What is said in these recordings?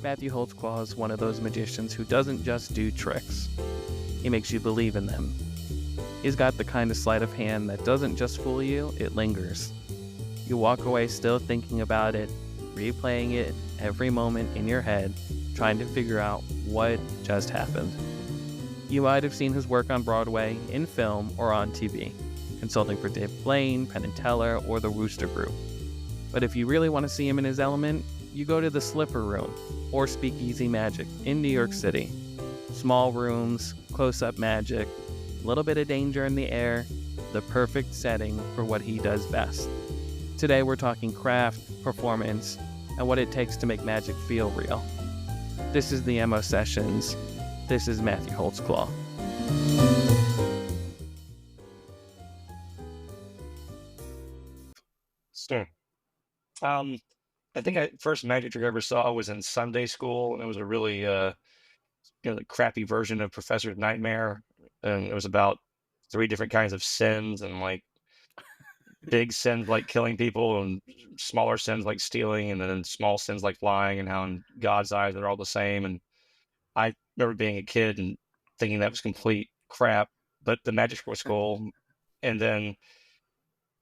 Matthew Holtzclaw is one of those magicians who doesn't just do tricks. He makes you believe in them. He's got the kind of sleight of hand that doesn't just fool you, it lingers. You walk away still thinking about it, replaying it every moment in your head, trying to figure out what just happened. You might have seen his work on Broadway, in film, or on TV, consulting for Dave Blaine, Penn & Teller, or the Wooster Group. But if you really want to see him in his element, you go to the Slipper Room, or Speakeasy Magic, in New York City. Small rooms, close-up magic, a little bit of danger in the air, the perfect setting for what he does best. Today we're talking craft, performance, and what it takes to make magic feel real. This is the MO Sessions. This is Matthew Holtzclaw. Sure. I think first magic trick I ever saw was in Sunday school, and it was a really the crappy version of Professor's Nightmare, and it was about 3 different kinds of sins, and like big sins like killing people, and smaller sins like stealing, and then small sins like lying, and how in God's eyes they're all the same. And I remember being a kid and thinking that was complete crap, but the magic trick was cool. And then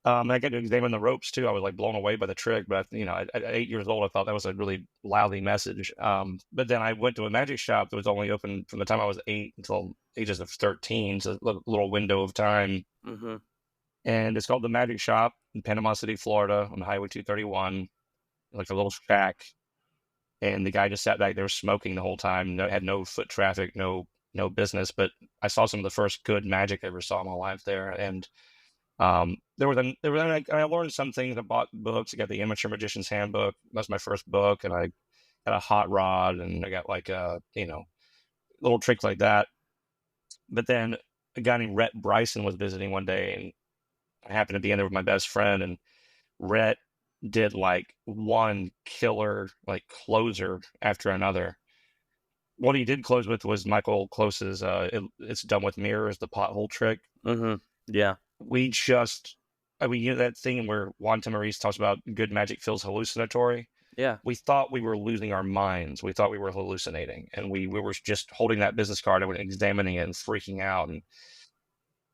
I got to examine the ropes too. I was like blown away by the trick, but at 8 years old, I thought that was a really lousy message. But then I went to a magic shop that was only open from the time I was 8 until ages of 13, so a little window of time. Mm-hmm. And it's called the Magic Shop in Panama City, Florida, on Highway 231, like a little shack. And the guy just sat back there smoking the whole time. Had no foot traffic, no business. But I saw some of the first good magic I ever saw in my life there, and I learned some things. I bought books. I got the Amateur Magician's Handbook. That's my first book, and I got a hot rod, and I got like little tricks like that. But then a guy named Rhett Bryson was visiting one day, and I happened to be in there with my best friend, and Rhett did like one killer like closer after another. What he did close with was Michael Close's "It's Done with Mirrors," the pothole trick. Mm-hmm. Yeah. That thing where Juan Tamariz talks about good magic feels hallucinatory. Yeah. We thought we were losing our minds. We thought we were hallucinating, and we were just holding that business card and examining it and freaking out. And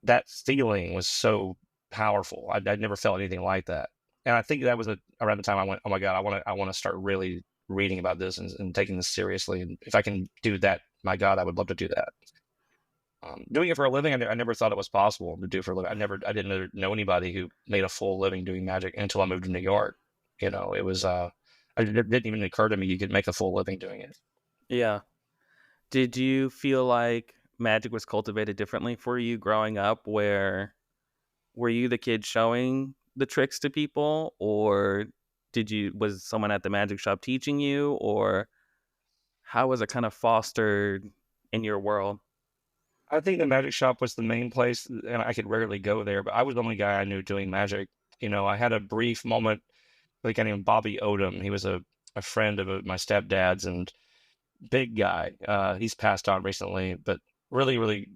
that feeling was so powerful. I'd never felt anything like that. And I think that was around the time I went, oh my God, I want to start really reading about this and taking this seriously. And if I can do that, my God, I would love to do that. Doing it for a living, I never thought it was possible to do for a living. I didn't know anybody who made a full living doing magic until I moved to New York. It was, it didn't even occur to me you could make a full living doing it. Yeah. Did you feel like magic was cultivated differently for you growing up? Were you the kid showing the tricks to people, or was someone at the magic shop teaching you, or how was it kind of fostered in your world? I think the magic shop was the main place, and I could rarely go there, but I was the only guy I knew doing magic. I had a brief moment with a guy named Bobby Odom. He was a friend of my stepdad's, and big guy. He's passed on recently, but really, really,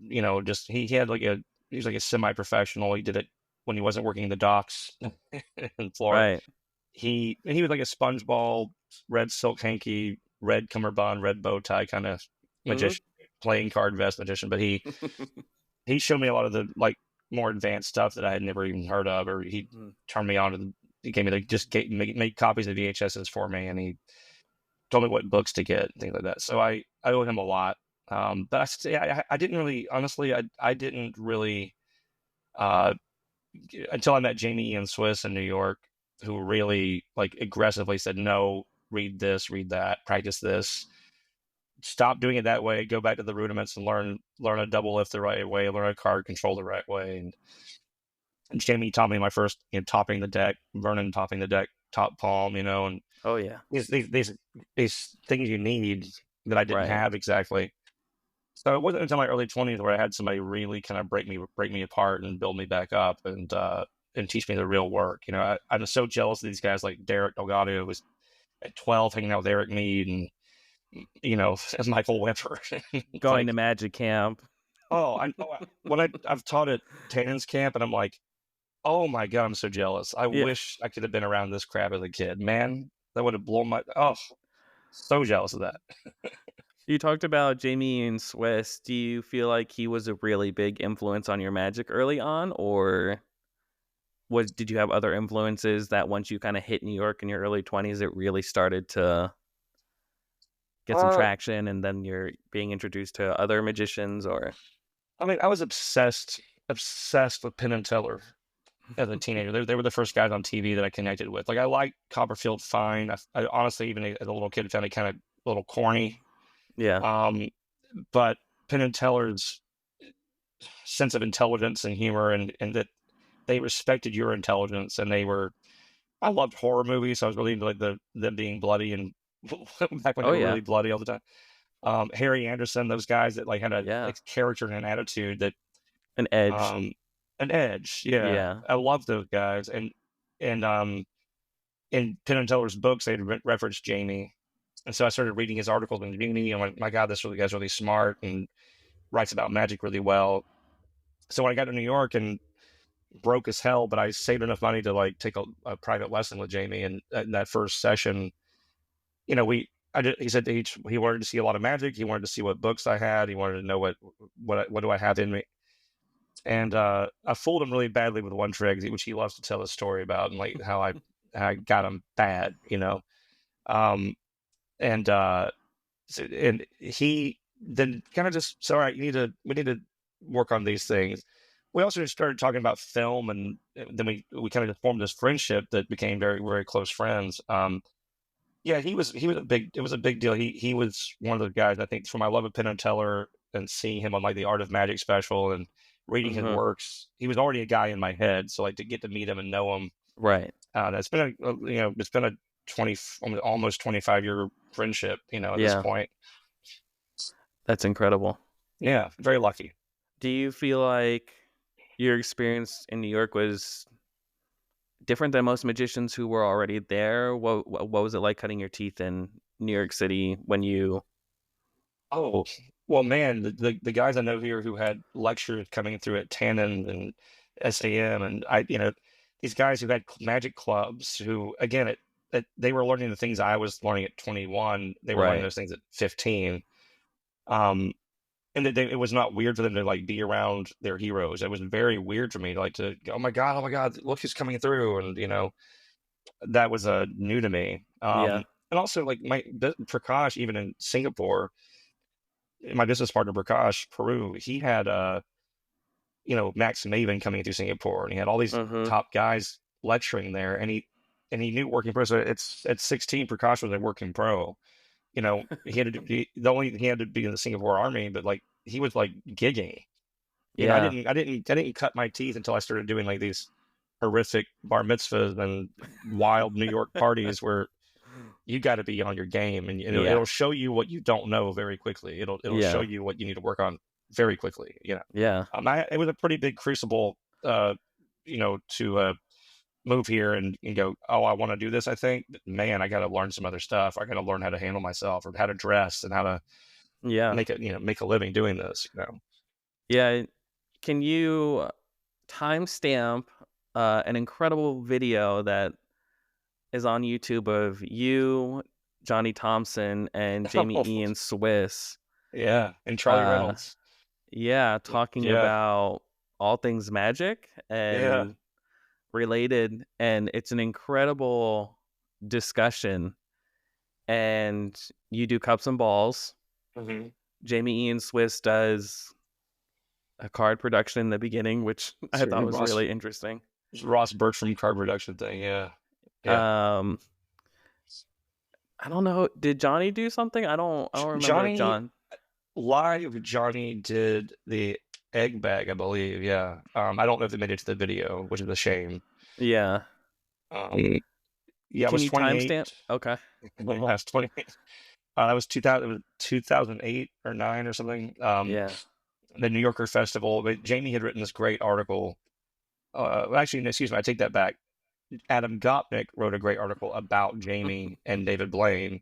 just he had he was like a semi-professional. He did it when he wasn't working the docks in Florida. Right. He was like a SpongeBob, red silk hanky, red cummerbund, red bow tie kind of magician, playing card vest magician. But he showed me a lot of the like more advanced stuff that I had never even heard of, or he turned me on to he gave me made copies of VHSs for me, and he told me what books to get and things like that. So I owe him a lot. But I didn't really, honestly, I didn't really, until I met Jamie Ian Swiss in New York, who really like aggressively said, no, read this, read that, practice this, stop doing it that way, go back to the rudiments and learn a double lift the right way, learn a card control the right way. And Jamie taught me my first, topping the deck, Vernon topping the deck, top palm, and oh yeah, these things you need that I didn't have exactly. So it wasn't until my early 20s where I had somebody really kind of break me apart and build me back up and teach me the real work. I'm so jealous of these guys like Derek Delgado, who was at 12 hanging out with Eric Mead and as Michael Weber going to magic camp. I've taught at Tannen's camp, and I'm like, oh my God, I'm so jealous. I wish I could have been around this crap as a kid, man. That would have blown my So jealous of that. You talked about Jamie and Swiss. Do you feel like he was a really big influence on your magic early on, or did you have other influences that once you kind of hit New York in your early 20s, it really started to get some Uh, traction, and then you're being introduced to other magicians, or I mean, I was obsessed with Penn and Teller as a teenager. They were the first guys on TV that I connected with. Like, I liked Copperfield fine. I honestly, even as a little kid, found it kind of a little corny. yeah. Um, but Penn and Teller's sense of intelligence and humor, and that they respected your intelligence, and they were. I loved horror movies, so I was really into like them being bloody and back when they Oh were yeah. really bloody all the time. Harry Anderson, those guys that like had a Yeah. character and an attitude that An edge. um an edge. Yeah, Yeah. I love those guys, and in Penn and Teller's books, they referenced Jamie, and so I started reading his articles in Community. I'm like, my God, this really guy's really smart and writes about magic really well. So when I got to New York and broke as hell, but I saved enough money to like take a private lesson with Jamie, and in that first session, you know, he said he wanted to see a lot of magic. He wanted to see what books I had. He wanted to know what do I have in me. And I fooled him really badly with one trick, which he loves to tell a story about, and like how I got him bad, you know. Um, and and he then kind of just said, all right, we need to work on these things. We also just started talking about film, and then we kind of just formed this friendship that became very, very close friends. Yeah, he was a big it was a big deal. He was one of those guys, I think, from my love of Penn and Teller and seeing him on like the Art of Magic special and reading his Hmm. works. He was already a guy in my head, so like to get to meet him and know him, Right. that's been it's been a 20 almost 25-year friendship, at this Yeah. point. That's incredible. Yeah, very lucky. Do you feel like your experience in New York was different than most magicians who were already there? What was it like cutting your teeth in New York City when you? Oh, well, man, the guys I know here who had lectures coming through at Tannen and SAM, and these guys who had magic clubs, who again, they were learning the things I was learning at 21. They were learning Right. those things at 15. Um, and that it was not weird for them to like be around their heroes. It was very weird for me to like to go, oh my God, look who's coming through, and that was new to me. Yeah. And also like Prakash, even in Singapore, my business partner Prakash Peru, he had Max Maven coming through Singapore, and he had all these Mm-hmm. top guys lecturing there, and he knew working pro. So it's at 16, Prakash was a working pro. He had to he had to be in the Singapore Army, but like he was like gigging. Yeah. I didn't cut my teeth until I started doing like these horrific bar mitzvahs and wild New York parties where you got to be on your game, and Yeah. it'll show you what you don't know very quickly. It'll show Yeah. you what you need to work on very quickly. Yeah. It was a pretty big crucible, to move here and go, oh, I want to do this. I think, but man, I got to learn some other stuff. I got to learn how to handle myself, or how to dress, and how to Yeah. make a living doing this. Yeah. Can you timestamp an incredible video that is on YouTube of you, Johnny Thompson, and Jamie Ian Swiss? Yeah, and Charlie Uh, Reynolds. yeah, talking Yeah, about all things magic yeah. and related, and it's an incredible discussion. And you do cups and balls. Hmm. Jamie Ian Swiss does a card production in the beginning, which I thought was Ross really interesting. Ross Bertram card production thing. Yeah, yeah. Um, I don't know. Did Johnny do something? I don't remember if Johnny John. live. Johnny did the egg bag, I believe. Yeah. I don't know if they made it to the video, which is a shame. Yeah. Um, yeah, I Can was you timestamp? 28. Okay. When I was 28. That was 2000. It was 2008 or nine or something. Yeah. The New Yorker Festival. But Jamie had written this great article. Actually, no, excuse me, I take that back. Adam Gopnik wrote a great article about Jamie and David Blaine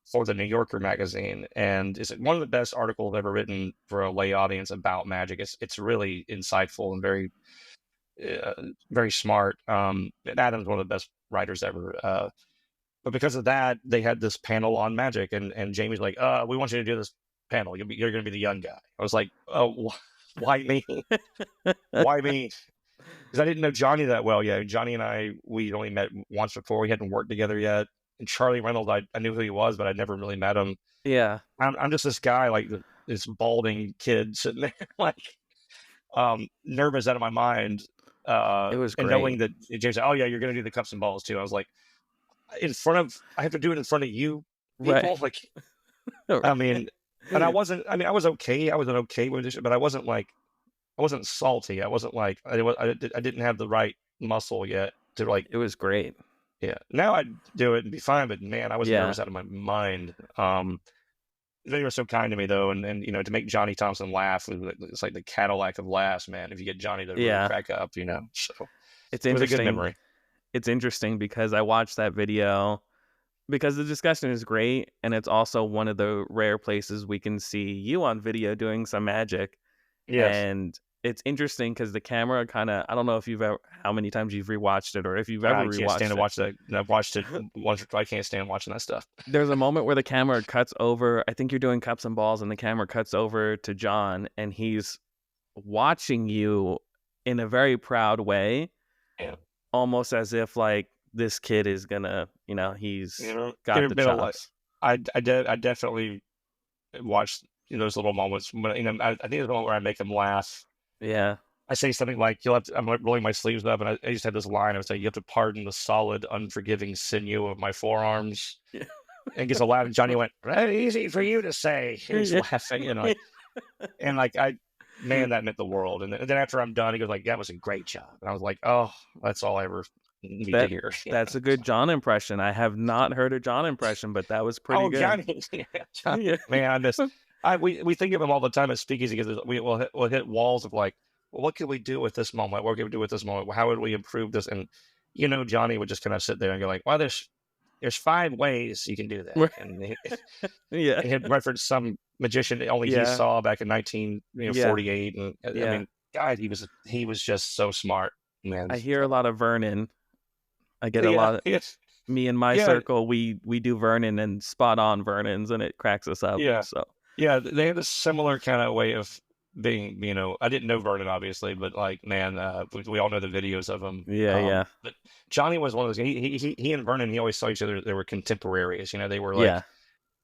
for the New Yorker magazine, and it's one of the best articles ever written for a lay audience about magic. It's really insightful and uh, very smart. And Adam's one of the best writers ever. But because of that, they had this panel on magic, and Jamie's like, we want you to do this panel. You're going to be the young guy. I was like, oh, why me? Why me? Because I didn't know Johnny that well yet. Johnny and I, we only met once before. We hadn't worked together yet. And Charlie Reynolds, I knew who he was, but I'd never really met him. Yeah. I'm just this guy, like this balding kid sitting there, like nervous out of my mind. It was And great. knowing that James said, oh yeah, you're going to do the cups and balls too. I was like, I have to do it in front of you people. Right. Like, I mean, and I was okay. I was an okay musician, but I wasn't salty. I wasn't like, I didn't have the right muscle yet to like, It was great. yeah. Now I'd do it and be fine, but man, I was Yeah. nervous out of my mind. They were so kind to me though, and you know, to make Johnny Thompson laugh, it's like the Cadillac of laughs, man. If you get Johnny to really Yeah. crack up, you know, so It's it was a good interesting. memory. It's interesting because I watched that video because the discussion is great, and it's also one of the rare places we can see you on video doing some magic. Yes. And it's interesting because the camera kind of, I don't know if you've ever, how many times you've rewatched it, or if you've ever I can't rewatched stand it. to watch that. I've watched it once or twice. I can't stand watching that stuff. There's a moment where the camera cuts over. I think you're doing cups and balls, and the camera cuts over to John, and he's watching you in a very proud way, Yeah. almost as if like this kid is gonna, you know, he's got the been chops. I definitely watched those little moments. But I think there's a moment where I make him laugh. Yeah. I say something like, I'm rolling my sleeves up, and I just had this line. I would say, you have to pardon the solid, unforgiving sinew of my forearms. Yeah. And gets a laugh, and Johnny went, very easy for you to say. And he's laughing, and like, man, that meant the world. And then after I'm done, he goes like, that was a great job. And I was like, oh, that's all I ever need to hear. That's a good John impression. I have not heard a John impression, but that was pretty good. Johnny, Johnny. Yeah. Man, we think of him all the time at Speakeasy because we'll hit walls of like, well, what could we do with this moment? What could we do with this moment? How would we improve this? And Johnny would just kind of sit there and go like, well, there's 5 ways you can do that. And yeah, he had referenced some magician that only he saw back in 1948. And I mean, God, he was just so smart, man. I hear a lot of Vernon. I get a lot of me and my circle. We do Vernon and spot on Vernons, and it cracks us up. Yeah. So yeah, they have a similar kind of way of being. I didn't know Vernon obviously, but like, man, we all know the videos of him. Yeah. But Johnny was one of those. He and Vernon, he always saw each other. They were contemporaries. They were like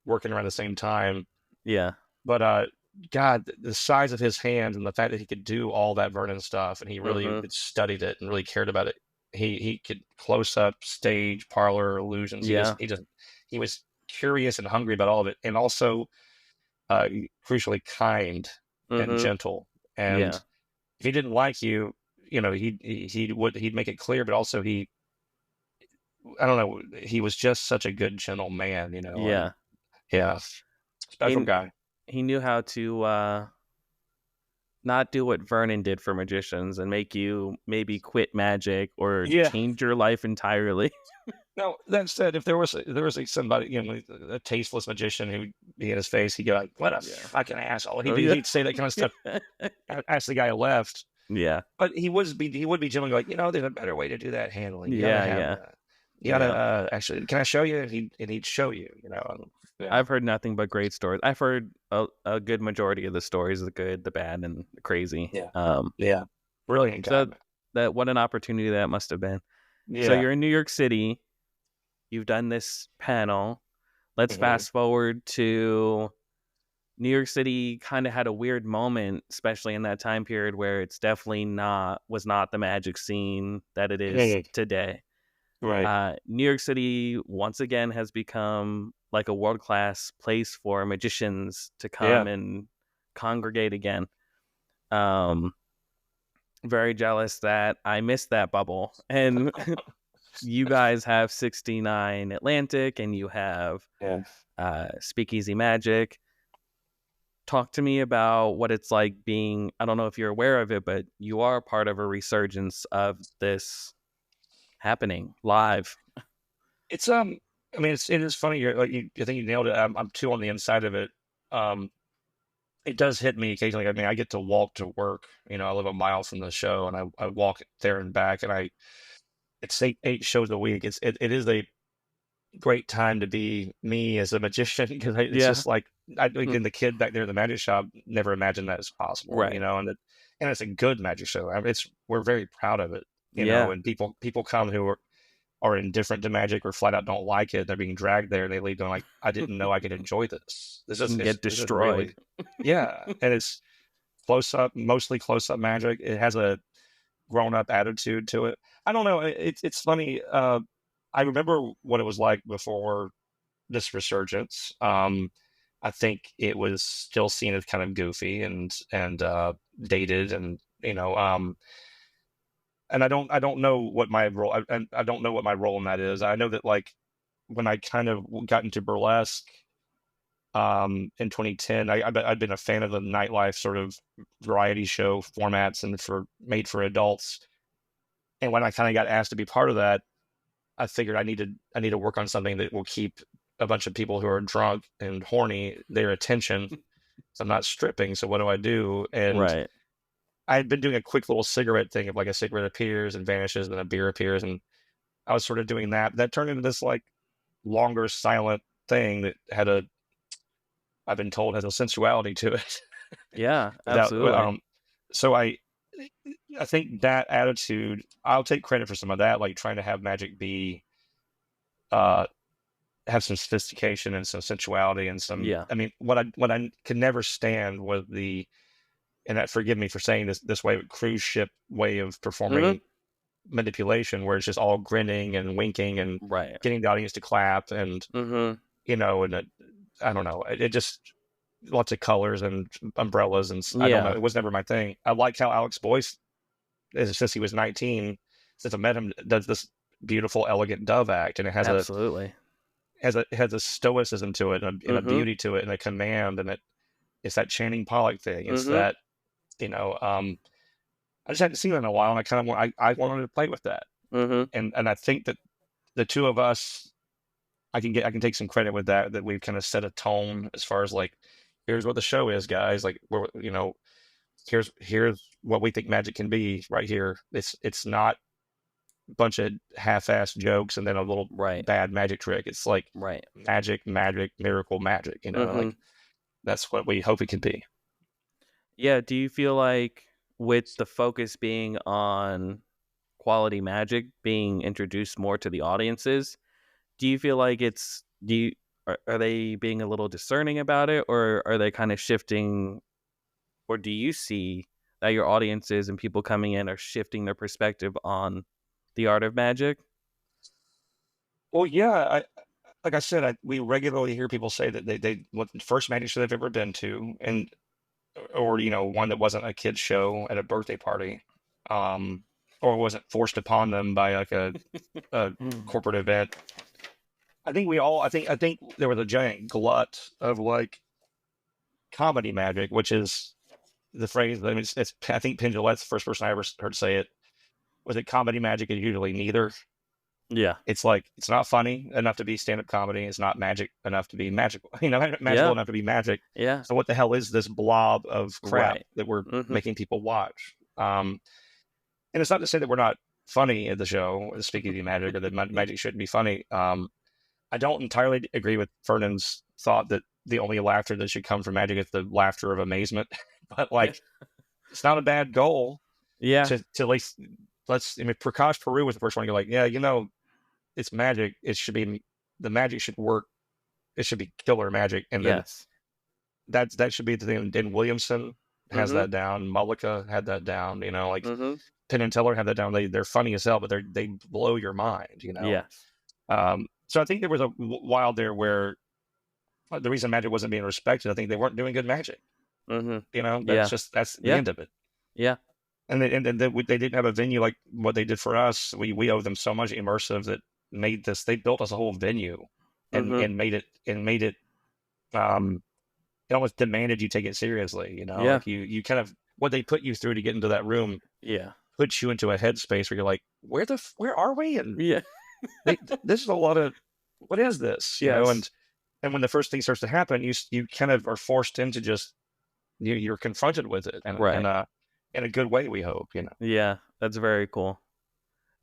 working around the same time. Yeah. But God, the size of his hands and the fact that he could do all that Vernon stuff, and he really studied it and really cared about it. He could close up, stage, parlor, illusions. He was curious and hungry about all of it, and also crucially kind and gentle. And if he didn't like you, he'd make it clear, but also I don't know, he was just such a good, gentle man. Special guy. He knew how to not do what Vernon did for magicians and make you maybe quit magic or change your life entirely. No, that said, if there was like somebody, a tasteless magician who'd be in his face, he'd go like, what a fucking asshole. He'd say that kind of stuff. Ask the guy who left. Yeah. But he would be generally like, there's a better way to do that handling. You gotta actually, can I show you? And he'd show you, I've heard nothing but great stories. I've heard a good majority of the stories, the good, the bad, and the crazy. Yeah. Brilliant guy. So what an opportunity that must have been. Yeah. So you're in New York City. You've done this panel. Let's fast forward to New York City. Kind of had a weird moment, especially in that time period where it's definitely was not the magic scene that it is today. Right. New York City once again has become like a world-class place for magicians to come and congregate again. Very jealous that I missed that bubble. And you guys have 69 Atlantic, and you have Speakeasy Magic. Talk to me about what it's like being, I don't know if you're aware of it, but you are part of a resurgence of this happening live. It's it is funny. I think you nailed it. I'm too on the inside of it. It does hit me occasionally. I mean, I get to walk to work. I live a mile from the show, and I walk there and back, and it's eight shows a week. It is great time to be me as a magician, because it's Yeah. just like, I think Mm. the kid back there in the magic shop never imagined that as possible, Right. and it's a good magic show. I mean, we're very proud of it, Yeah. and people come who are indifferent to magic or flat out don't like it. They're being dragged there and they leave going like, I didn't know I could enjoy this. And get This is destroyed. really, yeah. And it's mostly close up magic. It has a grown up attitude to it. I don't know. It's funny. I remember what it was like before this resurgence. I think it was still seen as kind of goofy and dated, and I don't know what my role. I don't know what my role in that is. I know that like when I kind of got into burlesque in 2010, I'd been a fan of the nightlife sort of variety show formats and for made for adults. And when I kind of got asked to be part of that, I figured I need to work on something that will keep a bunch of people who are drunk and horny their attention. So I'm not stripping. So what do I do? And Right. I had been doing a quick little cigarette thing of like a cigarette appears and vanishes, and then a beer appears, and I was sort of doing that. That turned into this like longer silent thing that had a I've been told has a sensuality to it. Yeah, without absolutely. so I think that attitude, I'll take credit for some of that, like trying to have magic be uh have some sophistication and some sensuality and some, Yeah. I mean, what I could never stand was and that, forgive me for saying this way, but cruise ship way of Hmm. performing manipulation, where it's just all grinning and winking and Right. getting the audience to clap, and Hmm. and I don't know, it just lots of colors and umbrellas, and I don't know, Yeah, it was never my thing. I like how Alex Boyce, since he was 19, since I met him, does this beautiful, elegant dove act, and it absolutely. has a stoicism to it, and a Hmm. beauty to it, and a command, and it's that Channing Pollock thing. It's Hmm. that, you know, um, I just hadn't seen it in a while, and I kind of I wanted to play with that, Hmm. and I think that the two of us, I can take some credit with that, that we've kind of set a tone as far as like, here's what the show is, guys. Like, here's what we think magic can be right here. It's not a bunch of half-assed jokes and then a little Right. bad magic trick. It's like Right. magic, miracle magic. Hmm. Like that's what we hope it can be. Yeah. Do you feel like with the focus being on quality magic being introduced more to the audiences, do you feel like are they being a little discerning about it, or are they kind of shifting, or do you see that your audiences and people coming in are shifting their perspective on the art of magic? Well, yeah, like I said, we regularly hear people say that they what the first magic show they've ever been to, and or one that wasn't a kid's show at a birthday party, um, or wasn't forced upon them by like a corporate event. I think there was a giant glut of like comedy magic, which is the phrase. I mean, I think Penn Jillette's the first person I ever heard say it. Was it comedy magic is usually neither. Yeah. It's like it's not funny enough to be stand-up comedy. It's not magic enough to be magical. Magical Yeah. enough to be magic. Yeah. So what the hell is this blob of crap Right. that we're Hmm. making people watch? And it's not to say that we're not funny at the show, speaking of the magic, or that magic shouldn't be funny. I don't entirely agree with Fernand's thought that the only laughter that should come from magic is the laughter of amazement. But like, it's not a bad goal Yeah. to at least I mean, Prakash Peru was the first one to go like, yeah, it's magic. It should be the magic should work. It should be killer magic, and then Yes. that should be the thing. And Williamson has Hmm. that down. Mullica had that down. Like Hmm. Penn and Teller have that down. They're funny as hell, but they blow your mind. Yes. So I think there was a while there where the reason magic wasn't being respected, I think they weren't doing good magic. Hmm. That's Yeah. the Yeah. end of it. Yeah. And they didn't have a venue like what they did for us. We owe them so much immersive that made this. They built us a whole venue, Hmm. and made it. Um, it almost demanded you take it seriously. Yeah. Like you kind of what they put you through to get into that room Yeah. puts you into a headspace where you're like, where are we? And Yeah. this is a lot of what is this? Yes. And when the first thing starts to happen, you kind of are forced into just you're confronted with it, and Right. in a good way, we hope. Yeah. That's very cool.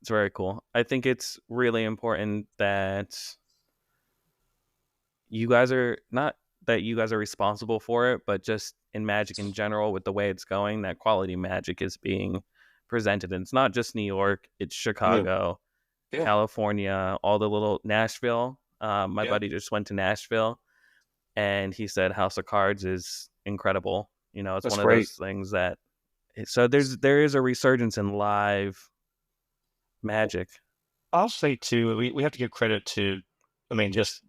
It's very cool. I think it's really important that you guys are not that you guys are responsible for it, but just in magic in general, with the way it's going, that quality magic is being presented. And it's not just New York, it's Mm. Chicago, Yeah. California, all the little Nashville. My Yeah. buddy just went to Nashville, and he said House of Cards is incredible. You know, it's That's one of great. those things that so there is a resurgence in live magic. I'll say too, we have to give credit to, I mean, just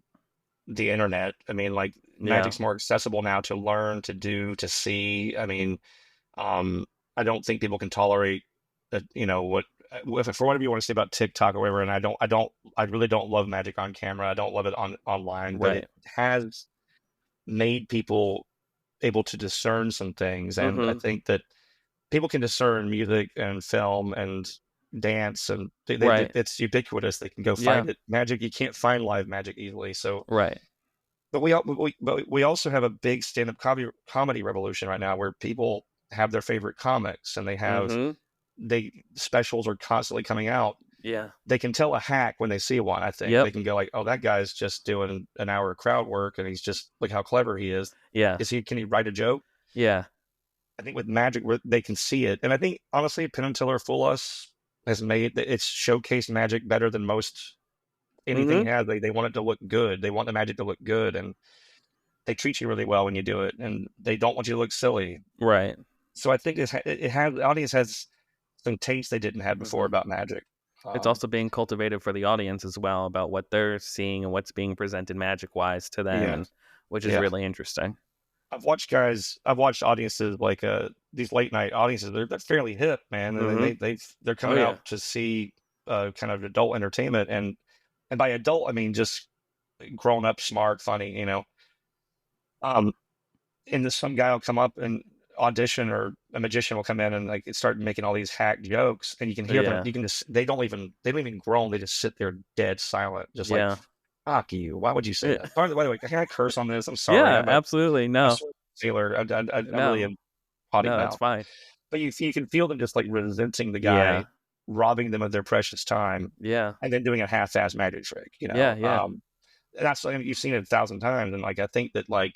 the internet. I mean, like Yeah, magic's more accessible now to learn, to do, to see. I mean, um, I don't think people can tolerate that, what if for whatever you want to say about TikTok or whatever, and I really don't love magic on camera. I don't love it online, but right. it has made people able to discern some things. And I Mm-hmm. think that people can discern music and film and dance, and Right. it's ubiquitous. They can go Yeah. find it. Magic, you can't find live magic easily. So, Right. but we also have a big stand-up comedy revolution right now where people have their favorite comics and Mm-hmm. they specials are constantly coming out. Yeah. They can tell a hack when they see one. I think Yep. they can go like, "Oh, that guy's just doing an hour of crowd work, and he's just look how clever he is. Yeah. Can he write a joke?" Yeah. I think with magic, they can see it, and I think honestly, Penn and Teller Fool Us has made it's showcased magic better than most anything Mm-hmm. has. They want it to look good. They want the magic to look good, and they treat you really well when you do it, and they don't want you to look silly. Right. So I think it has the audience has some taste they didn't have before Mm-hmm. about magic. It's Um, also being cultivated for the audience as well about what they're seeing and what's being presented magic wise to them, yeah, and which is yeah. really interesting. I've watched audiences like these late night audiences. They're fairly hip, man, and Mm-hmm. they're Oh coming yeah. out to see kind of adult entertainment, and by adult I mean just grown up, smart, funny, Um, and then some guy will come up and audition, or a magician will come in and like start making all these hack jokes, and you can hear them. Yeah. You can just they don't even groan. They just sit there dead silent, just like Yeah. fuck you. Why would you say Yeah. that? By the way, can I curse on this? I'm sorry. Yeah, absolutely. I'm a No. sort of sailor. I really No. am potty No, it's mouth. fine. But you can feel them just like resenting the guy, Yeah. robbing them of their precious time, Yeah. and then doing a half-ass magic trick. Yeah. Yeah. And that's like, you've seen it 1,000 times, and like I think that like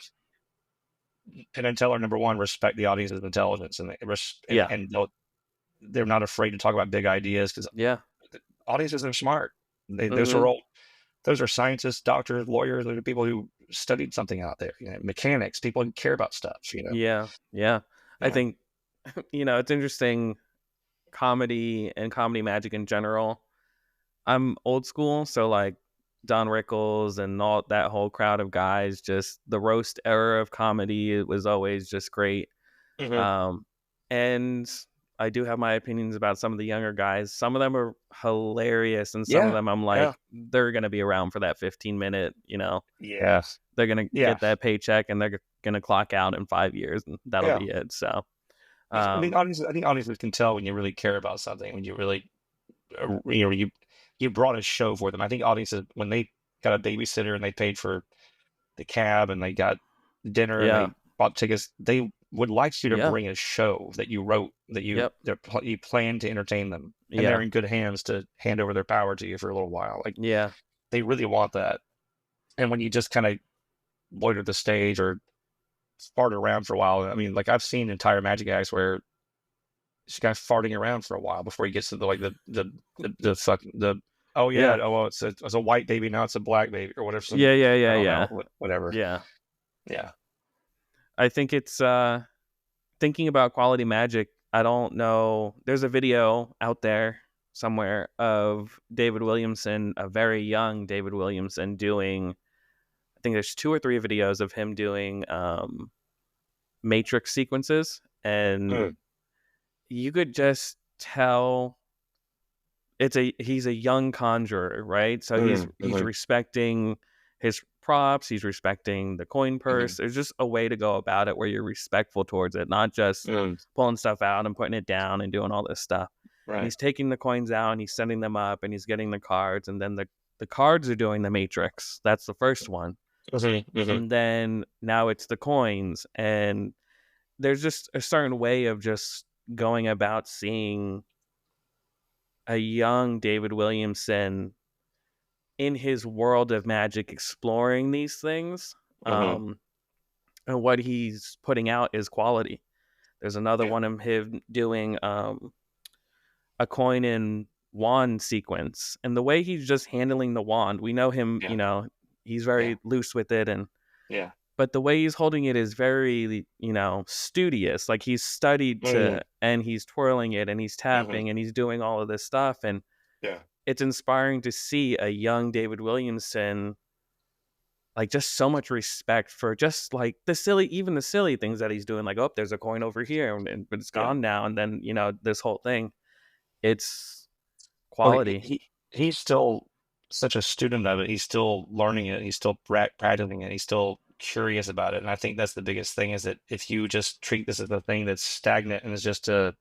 Penn and Teller, number one, respect the audience's intelligence, and Yeah. they're not afraid to talk about big ideas because Yeah. audiences are smart. Mm-hmm. Those are scientists, doctors, lawyers. Those are people who studied something out there. Mechanics, people who care about stuff. Yeah. Yeah. I Yeah. think it's interesting, comedy and comedy magic in general. I'm old school, so like Don Rickles and all that whole crowd of guys, just the roast era of comedy, it was always just great. Hmm. Um, and I do have my opinions about some of the younger guys. Some of them are hilarious, and some of Yeah. them I'm Yeah. like, they're gonna be around for that 15 minute. Yeah. They're gonna Yeah. get that paycheck and they're gonna clock out in 5 years, and that'll Yeah. be it. So, I mean, um, I think audiences can tell when you really care about something, when you really, you brought a show for them. I think audiences, when they got a babysitter and they paid for the cab and they got dinner and yeah, they bought tickets, they would like you to yeah, bring a show that you wrote, that yep, you plan to entertain them, and they're yeah, in good hands to hand over their power to you for a little while. Like yeah, they really want that. And when you just kind of loiter the stage or fart around for a while, I mean, like I've seen entire magic acts where this guy's farting around for a while before he gets to the fucking the oh yeah, yeah, oh well, it's a white baby, now it's a black baby or whatever. yeah, yeah, I yeah, don't yeah, know, whatever. yeah. Yeah. I think it's thinking about quality magic. I don't know. There's a video out there somewhere of David Williamson, a very young David Williamson, doing. I think there's 2 or 3 videos of him doing matrix sequences, and Mm, you could just tell he's a young conjurer, right? So he's mhm, respecting his props, he's respecting the coin mhm, purse. There's just a way to go about it where you're respectful towards it, not just mm, pulling stuff out and putting it down and doing all this stuff. And right. he's taking the coins out and he's sending them up and he's getting the cards, and then the cards are doing the matrix. That's the first one. Mhm, mhm. And then now it's the coins, and there's just a certain way of just going about seeing a young David Williamson in his world of magic exploring these things. Mm-hmm. And what he's putting out is quality. There's another Yeah. one of him doing a coin and wand sequence, and the way he's just handling the wand, we know him, Yeah. he's Yeah. very loose with it, and Yeah. but the way he's holding it is very, studious. Like he's studied Mm-hmm. and he's twirling it and he's Mm-hmm. tapping and he's doing all of this stuff, and Yeah. it's inspiring to see a young David Williamson, like, just so much respect for just like the silly things that he's doing. Like, oh, there's a coin over here, but it's Yeah. gone now, and then this whole thing, it's Well, quality. he's still such a student of it. He's still learning it. He's still practicing it. He's still curious about it. And I think that's the biggest thing, is that if you just treat this as a thing that's stagnant and is just a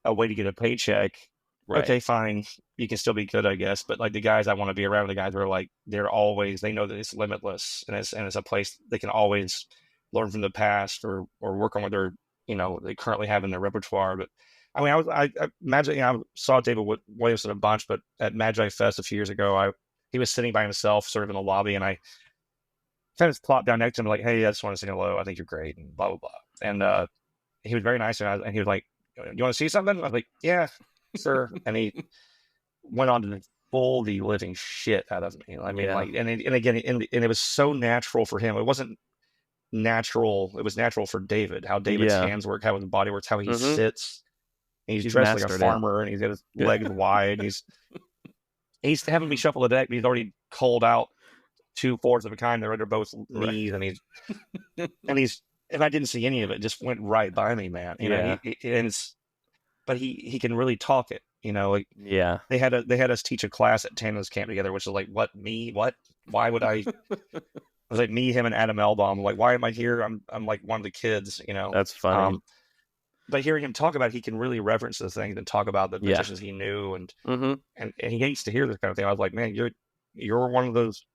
way to get a paycheck, Right. okay, fine. You can still be good, I guess. But like the guys I want to be around, the guys who are like, they know that it's limitless, and it's a place they can always learn from the past, or work on what they currently have in their repertoire. But I mean, I imagine, I saw David Williamson a bunch, but at Magi Fest a few years ago, he was sitting by himself, sort of in the lobby, and I kind of plopped down next to him, like, hey, I just want to say hello. I think you're great, and blah blah blah. And he was very nice, and he was like, you want to see something? I was like, yeah, sure. And he went on to pull the living shit out of me. I mean, Yeah. like, and again, and it was so natural for him. It wasn't natural. It was natural for David, how David's Yeah. hands work, how his body works, how he Mhm. sits. And he's He's dressed like a mastered it. farmer, and he's got his legs wide. He's having me shuffle the deck, but he's already called out 2 fours of a kind. They're under both Right. knees, and I didn't see any of it. It just went right by me, man. Yeah. But he can really talk it. Like Yeah. they had us teach a class at Tana's camp together, which is like, what, me? What? Why would I? It was like me, him, and Adam Elbaum. Like, why am I here? I'm like one of the kids. That's funny. But hearing him talk about it, he can really reference the things and talk about the Yeah. magicians he knew, and Mhm. and he hates to hear this kind of thing. I was like, man, you're one of those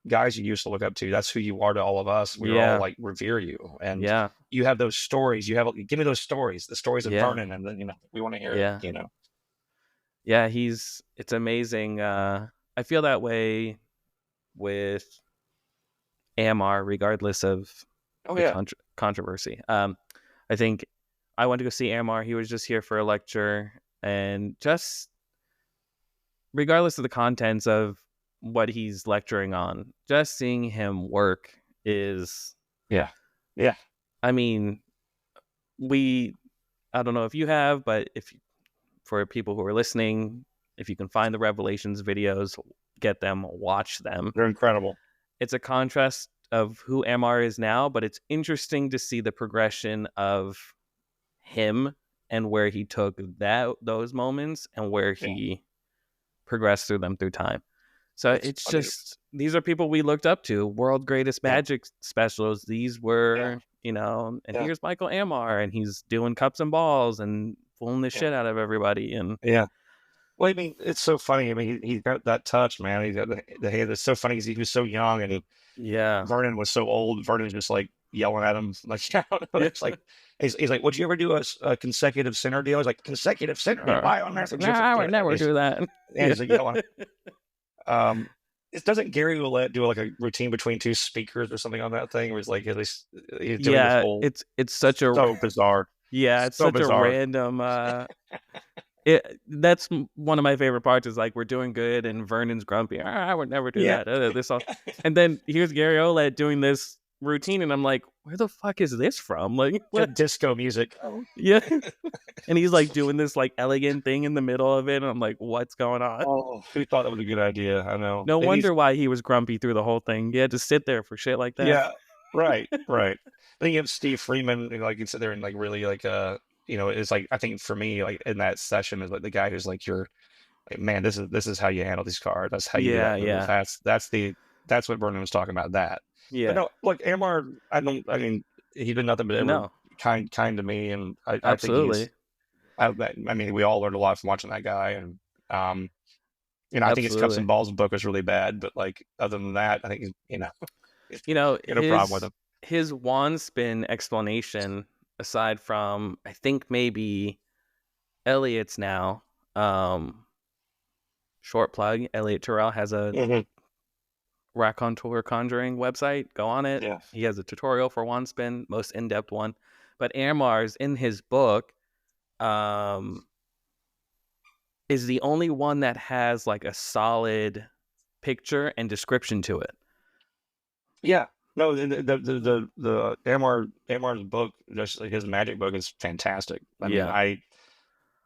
guys you used to look up to. That's who you are to all of us. We Yeah. all like revere you, and Yeah. you have those stories. Give me those stories, the stories of Yeah. Vernon, and then we want to hear Yeah. it. Yeah, it's amazing. I feel that way with AMR, regardless of Oh the yeah, controversy. I think I went to go see AMR. He was just here for a lecture, and just regardless of the contents of what he's lecturing on, just seeing him work is, yeah, yeah. I mean, I don't know if you have, but for people who are listening, if you can find the Revelations videos, get them, watch them. They're incredible. It's a contrast of who MR is now, but it's interesting to see the progression of him and where he took those moments and where he progressed through them through time. So it's funny. just, these are people we looked up to, world greatest magic specials. These were, and here's Michael Amar, and he's doing cups and balls and pulling the shit out of everybody. And Well, I mean, it's so funny. I mean, he's got that touch, man. He's got the hair. That's so funny because he was so young, and Vernon was so old. Vernon's just like yelling at him, like, I don't know. It's like he's like, "Would you ever do a consecutive center deal?" He's like, "Consecutive center? Why on earth would you?" I would never do that. And he's like yelling. Doesn't Gary Ouellette do like a routine between two speakers or something on that thing? Where he's like, at least he's doing this whole. It's such a so bizarre. Yeah, it's so such bizarre. a random. That's one of my favorite parts. Is like, we're doing good, and Vernon's grumpy. I would never do that. This all, and then here's Gary Ouellette doing this routine, and I'm like, where the fuck is this from? Like, what disco music? Yeah, and he's like doing this like elegant thing in the middle of it, and I'm like, what's going on? Oh, who thought that was a good idea? I know. No wonder why he was grumpy through the whole thing. He had to sit there for shit like that. Yeah, right. Then you have Steve Freeman, like, you sit there and like really like it's like, I think for me, like in that session, is like the guy who's like, you're like, man, this is how you handle these cards. That's how you do that move. That's what Vernon was talking about. That. Yeah. But no, look, Amar, I mean, he's been nothing but ever kind to me, and I Absolutely. I mean, we all learned a lot from watching that guy, and I think his Cups and Balls book was really bad, but like other than that, I think no problem with him. His wand spin explanation, aside from, I think maybe Elliot's now, short plug, Elliot Terrell has a Raconteur Conjuring website. Go on it. Yeah. He has a tutorial for wand spin, most in-depth one. But Amar's in his book is the only one that has like a solid picture and description to it. Yeah. No, the Amar's book, just like his magic book, is fantastic. I mean, Yeah.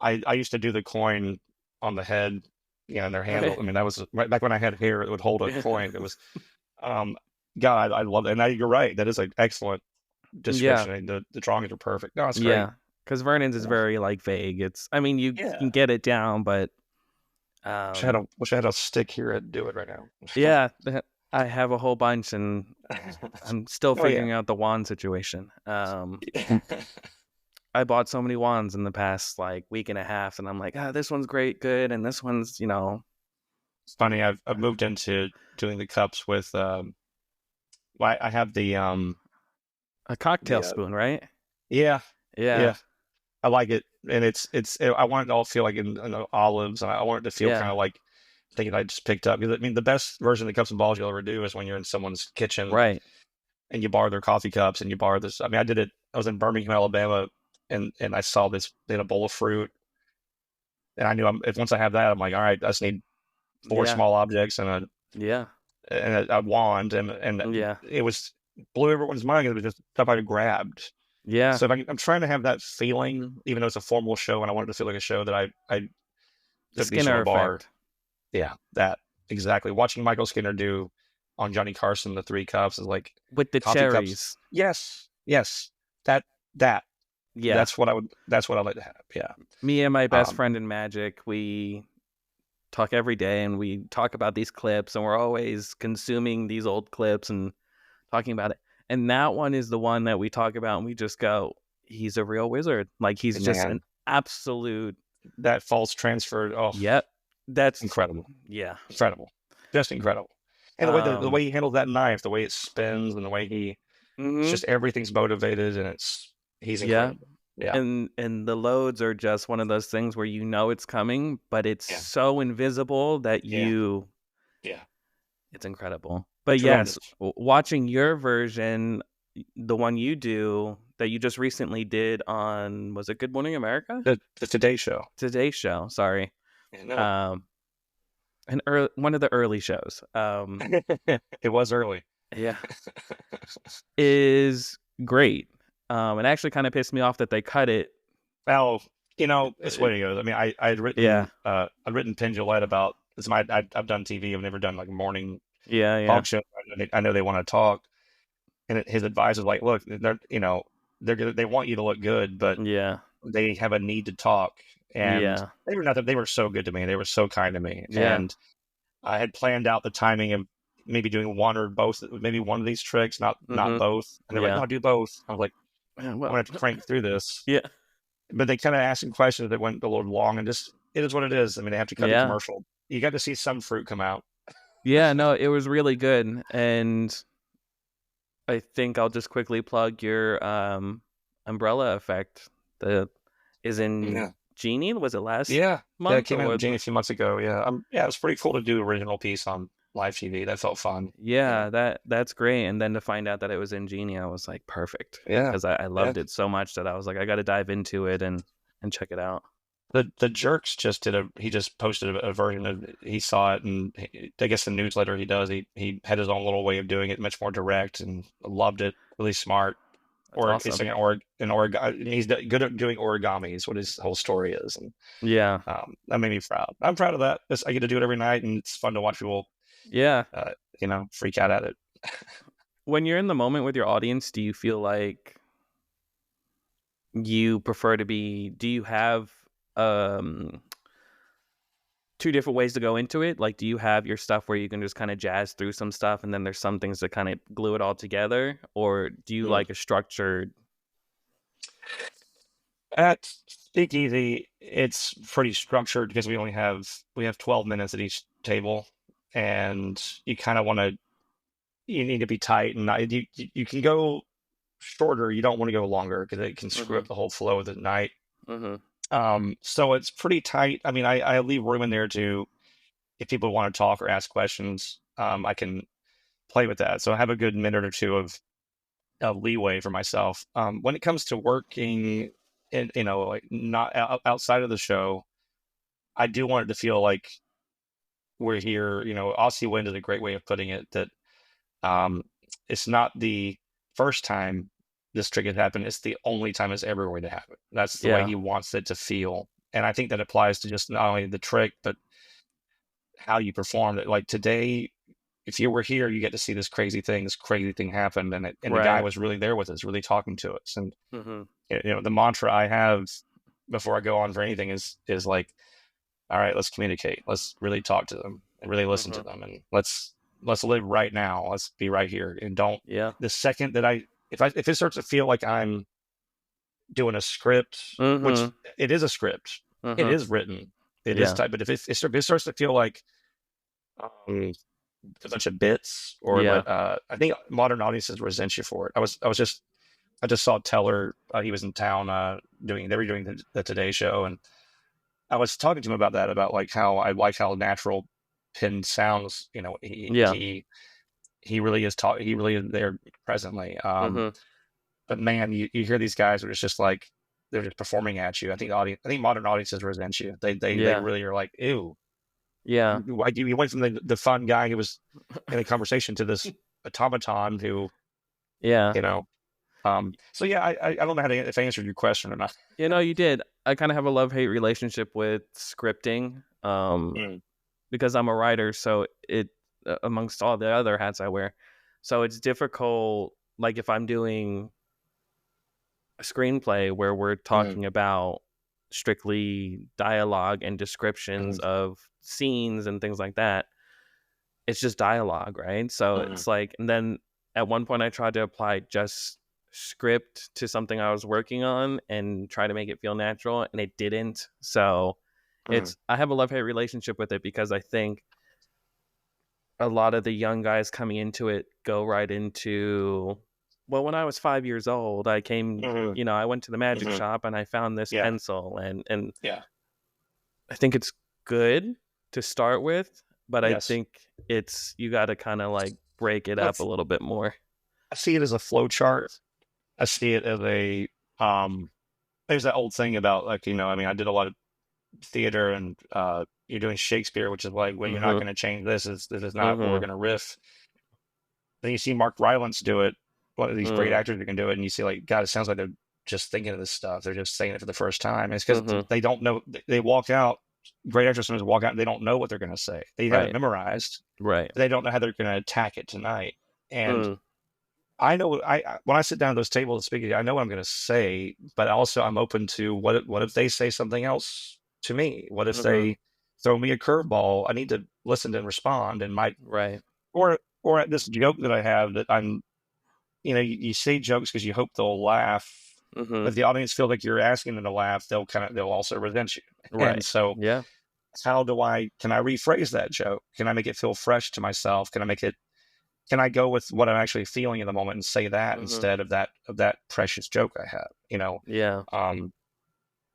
I used to do the coin on the head, in their handle. I mean, that was right back when I had hair. It would hold a coin. It was, um, God, I love it. And you're right. That is an excellent Yeah. description. I mean, the drawings are perfect. No, it's great. Yeah. Because Vernon's is Yeah. very like vague. It's, I mean, you Yeah. can get it down, but Wish I had a stick here to do it right now. yeah, I have a whole bunch, and I'm still Oh yeah. figuring out the wand situation. I bought so many wands in the past like week and a half, and I'm like, this one's good, and this one's, It's funny. I've moved into doing the cups with well, I have a cocktail the spoon, right? yeah, Yeah, yeah. I like it, and I want it to all feel like in olives, and I want it to feel kind yeah, of like thinking I just picked up. Because I mean, the best version of the cups and balls you'll ever do is when you're in someone's kitchen right. and you borrow their coffee cups and you borrow this. I mean, I did it. I was in Birmingham, Alabama, and I saw this. They had a bowl of fruit, and I knew if once I have that, I'm like, all right, I just need four Yeah, small objects and yeah, a wand, and yeah, it was blew everyone's mind. It was just stuff I grabbed. yeah. So if I'm trying to have that feeling, even though it's a formal show, and I want it to feel like a show that I The took these from Skinner a bar. effect. Yeah, that exactly. Watching Michael Skinner do on Johnny Carson the three cups is like With the coffee cups. cherries. Yes, yes. That that Yeah. that's what I would. That's what I'd like to have. Yeah. Me and my best Um, friend in Magic, we talk every day, and we talk about these clips, and we're always consuming these old clips and talking about it. And that one is the one that we talk about, and we just go, he's a real wizard. Like, he's just an man, absolute, that false transfer. Oh, yep. That's, incredible, yeah. incredible, just incredible. And the Um, way he handles that knife, the way it spins, and the way it's mhm, just everything's motivated, and he's yeah. incredible. Yeah, And the loads are just one of those things where it's coming, but it's yeah, so invisible that yeah, yeah. it's incredible. But yes, Tremendous. watching your version, the one you do that you just recently did on, was it Good Morning America? The Today Show. Today's show, sorry. Yeah, no, Um, one of the early shows. it was early. Yeah, is great. It actually kind of pissed me off that they cut it. Well, it's the way it goes. I mean, Yeah, I'd written Penn Jillette about this. I've done TV. I've never done like a morning yeah, yeah, talk show. I know they want to talk, and his advice is like, look, they want you to look good, but yeah, they have a need to talk. And yeah, they were nothing. They were so good to me. They were so kind to me, yeah. and I had planned out the timing of maybe doing one or both, maybe one of these tricks, not Mm-hmm. both. And they're like, Yeah. no, do both. I was like, Yeah, I'm well, gonna have to crank through this. yeah, But they kind of asking questions that went a little long, and just it is what it is. I mean, they have to cut the yeah, commercial. You got to see some fruit come out. yeah. No, it was really good, and I think I'll just quickly plug your umbrella effect. The is in Yeah, Genie. Was it last yeah, yeah. It month or came out in what? Jane a few months ago. Yeah, yeah. It was pretty cool to do original piece on live TV. That felt fun. Yeah, that's great. And then to find out that it was in Genie, I was like, perfect, Yeah, because I yeah. loved it so much that I was like, I got to dive into it and check it out. The Jerks just did he just posted a version of he saw it, and I guess the newsletter he does, he had his own little way of doing it, much more direct, and loved it. Really smart. That's Or it's awesome. like an origami. He's good at doing origami. Is what his whole story is, and Yeah, that made me proud. I'm proud of that. I get to do it every night, and it's fun to watch people, yeah. uh, freak out at it. When you're in the moment with your audience, do you feel like you prefer to be? Do you have um two different ways to go into it? Like, do you have your stuff where you can just kind of jazz through some stuff, and then there's some things that kind of glue it all together, or do you Mm. like a structured? At Speakeasy, it's pretty structured because we have 12 minutes at each table, and you need to be tight, and you can go shorter. You don't want to go longer because it can screw Mm-hmm. up the whole flow of the night. Mm-hmm. So it's pretty tight. I mean, I leave room in there to if people want to talk or ask questions. I can. play with that. So I have a good minute or two of leeway for myself. When it comes to working, in, like not outside of the show, I do want it to feel like we're here. Aussie Wind is a great way of putting it. That um, it's not the first time this trick has happened. It's the only time it's ever going to happen. That's the way Yeah. he wants it to feel. And I think that applies to just not only the trick, but how you performed it. Like today, if you were here, you get to see this crazy thing happened, and the guy Right. was really there with us, really talking to us. And Mm-hmm. the mantra I have before I go on for anything is like, all right, let's communicate. Let's really talk to them and really listen to Mm-hmm. them, and let's live right now. Let's be right here, and don't Yeah. the second that if it starts to feel like I'm doing a script, which Mm-hmm. it is a script, it Mm-hmm. is written, it is Yeah. typed, but if it starts to feel like um, a bunch of bits, or Yeah. I think modern audiences resent you for it. I just saw Teller. He was in town they were doing the Today Show, and I was talking to him about that, about like how I like how natural Pin sounds. Yeah. He really is he really is there presently. Mm-hmm. But man, you hear these guys where it's just like they're just performing at you. I think modern audiences resent you. They Yeah. really are like, ew. Yeah. Why you went from the fun guy who was in a conversation to this automaton who, Yeah. you know. So yeah, I don't know if I answered your question or not. You did. I kind of have a love-hate relationship with scripting, Mm, because I'm a writer, so it amongst all the other hats I wear. So it's difficult, like if I'm doing a screenplay where we're mm, talking about strictly dialogue and descriptions mm, of scenes and things like that. It's just dialogue, right? So mm, it's like, and then at one point I tried to apply just script to something I was working on and try to make it feel natural, and it didn't. So mm, I have a love hate relationship with it, because I think a lot of the young guys coming into it go right into, well, when I was 5 years old, I came, mm, I went to the magic mm. shop and I found this Yeah, pencil, and yeah, I think it's good to start with, but I yes. think you got to kind of like break it up a That's little bit more. I see it as a flow chart. I see it as a there's that old thing about like, I mean, I did a lot of theater, and you're doing Shakespeare, which is like, well, you're not Mhm. going to change this. This is not what we're Mhm. going to riff. Then you see Mark Rylance do it, one of these great Mm. actors who can do it, and you see like, God, it sounds like they're just thinking of this stuff. They're just saying it for the first time. And it's because Mhm. they don't know. They walk out. Great actors sometimes walk out and they don't know what they're going to say. They have it Right. memorized, Right. but they don't know how they're going to attack it tonight. And Mm. I know when I sit down at those tables and speak, I know what I'm going to say, but also I'm open to what if they say something else to me? What if Mhm. they throw me a curveball? I need to listen and respond, and Right. or at this joke that I have that you say jokes because you hope they'll laugh, but Mhm. if the audience feel like you're asking them to laugh, they'll also resent you. And Right. so, Yeah. can I rephrase that joke? Can I make it feel fresh to myself? Can I go with what I'm actually feeling in the moment and say that Mhm. instead of that precious joke I have? Yeah. Um,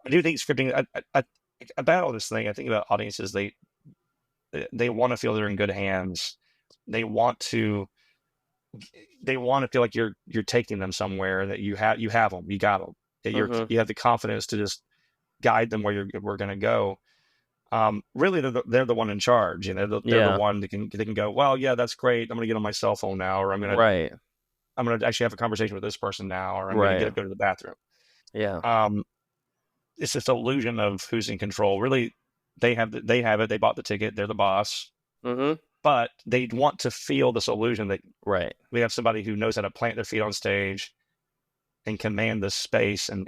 I do think scripting. About all this thing, I think about audiences. They want to feel they're in good hands. They want to they want to feel like you're taking them somewhere, that you have them, you got them, that Mhm. you have the confidence to just guide them where we're going to go. Really, they're the one in charge. They're the Yeah. one that they can go, well, yeah, that's great. I'm going to get on my cell phone now, or Right. I'm going to actually have a conversation with this person now, or I'm going to get Right. up, go to the bathroom. Yeah. Um, it's this illusion of who's in control. Really, they have it. They bought the ticket. They're the boss, Mhm. but they want to feel this illusion that Right. we have somebody who knows how to plant their feet on stage and command the space, and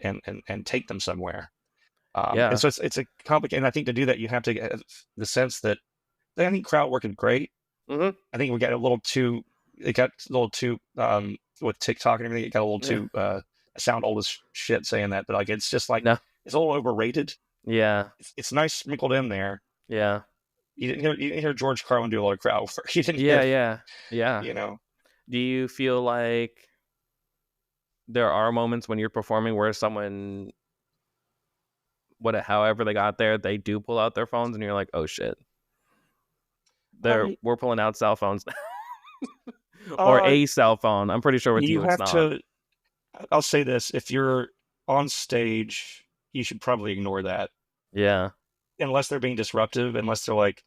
take them somewhere. And Yeah. so it's a complicated. And I think to do that, you have to get the sense that I think crowd work is great. Mhm. I think we got a little too. It got a little too with TikTok and everything. It got a little Yeah. too. I sound old as shit saying that, but like it's just like No. it's a little overrated. Yeah. It's nice sprinkled in there. Yeah. You didn't hear George Carlin do a lot of crowd work. You didn't Yeah. hear, Yeah. Yeah. you know. Do you feel like there are moments when you're performing where someone, however they got there, they do pull out their phones and you're like, oh shit, Um, we're pulling out cell phones. or Uh, a cell phone. I'm pretty sure with you you it's have not. to. I'll say this: if you're on stage, you should probably ignore that Yeah. unless they're being disruptive, unless they're like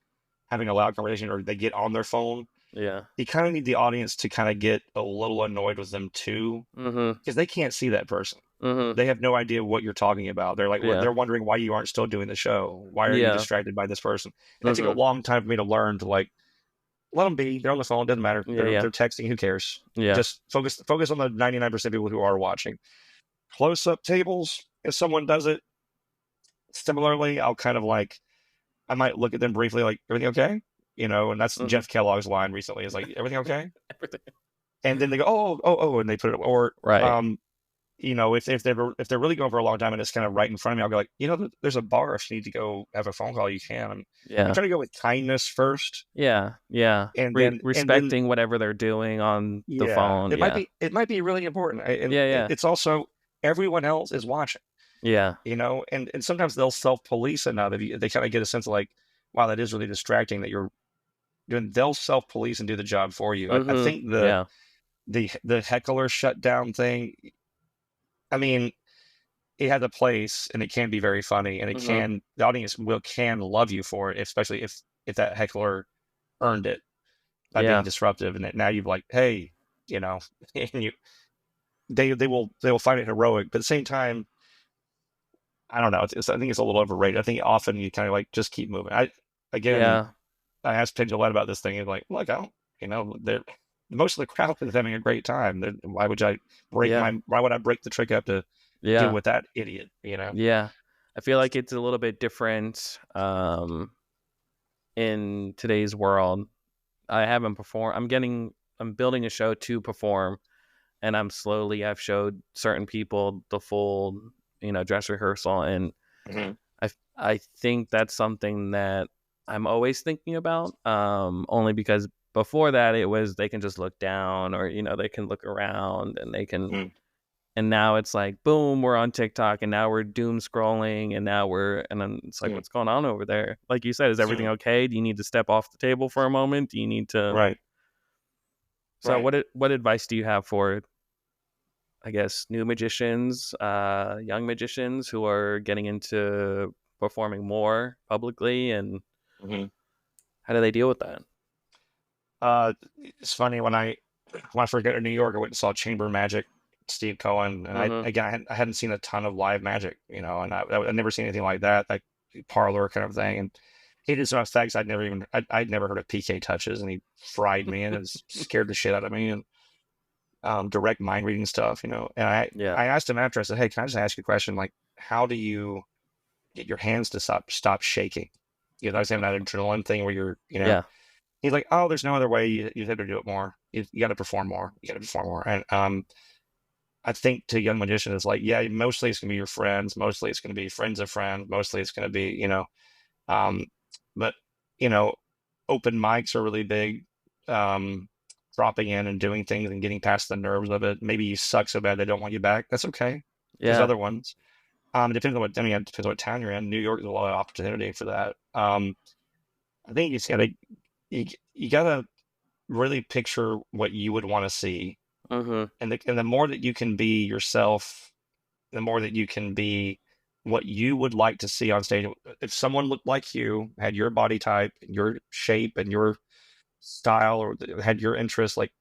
having a loud conversation or they get on their phone. Yeah. You kind of need the audience to kind of get a little annoyed with them too, Mm-hmm. because they can't see that person. Mm-hmm. They have no idea what you're talking about. They're like, Yeah. they're wondering why you aren't still doing the show. Why are you Yeah. distracted by this person? And it took a Mm-hmm. long time for me to learn to like let them be. They're on the phone. Doesn't matter. Yeah. They're Yeah. texting. Who cares? Yeah. Just focus on the 99% of people who are watching. Close up tables. If someone does it similarly, I'll kind of like I might look at them briefly, like everything okay? And that's Mm-hmm. Jeff Kellogg's line recently. Is like everything okay? Everything. And then they go, oh, and they put it, or Right. if they're really going for a long time and it's kind of right in front of me, I'll go like, there's a bar. If you need to go have a phone call, you can. I'm Yeah. trying to go with kindness first, Yeah. Yeah. and then Respecting whatever they're doing on the yeah, phone. it might Yeah. be it might be really important, and Yeah. Yeah. it's also everyone else is watching, Yeah. and sometimes they'll self police enough if they kind of get a sense of like, wow, that is really distracting that you're doing. They'll self police and do the job for you. I Mm-hmm. think Yeah. the heckler shutdown thing. I mean, it has a place and it can be very funny and Mm-hmm. the audience can love you for it, especially if that heckler earned it by being Yeah. disruptive and that now you're like, hey, and they will find it heroic, but at the same time, I don't know. I think it's a little overrated. I think often you kind of like just keep moving. Again, Yeah. I asked Paige a lot about this thing. And like, look, I don't, most of the crowd is having a great time. Yeah. Why would I break the trick up to deal Yeah. with that idiot? Yeah. I feel like it's a little bit different in today's world. I haven't performed. I'm building a show to perform, and I've showed certain people the full, dress rehearsal, and Mhm. I think that's something that I'm always thinking about. Only because before that it was they can just look down, or they can look around, and they can. Mhm. And now it's like, boom, we're on TikTok, and now we're doom scrolling, and then it's like, Mhm. what's going on over there? Like you said, is everything okay? Do you need to step off the table for a moment? Do you need to? Right. So, Right. what advice do you have for, I guess, new magicians, young magicians who are getting into performing more publicly, and Mhm. how do they deal with that? It's funny when I first got to New York, I went and saw Chamber Magic, Steve Cohen, and Mm-hmm. I hadn't seen a ton of live magic, and I'd never seen anything like that, like parlor kind of thing, and he did some effects I'd never heard of PK touches, and he fried me and it scared the shit out of me, and direct mind reading stuff, and Yeah. I asked him after, I said, hey, can I just ask you a question, like how do you get your hands to stop shaking? I was having that adrenaline thing where Yeah. he's like, oh, there's no other way. You have to do it more. You got to perform more. You got to perform more. And I think to young magicians, it's like, yeah, mostly it's gonna be your friends. Mostly it's gonna be friends of friends. Mostly it's gonna be, um, but you know, open mics are really big. Um, Dropping in and doing things and getting past the nerves of it. Maybe you suck so bad they don't want you back. That's okay. There's Yeah. other ones. It depends on it depends on what town you're in. New York, there's a lot of opportunity for that. I think you gotta really picture what you would want to see, Mm-hmm. and the more that you can be yourself, the more that you can be what you would like to see on stage. If someone looked like you, had your body type, your shape, and your style, or had your interests, like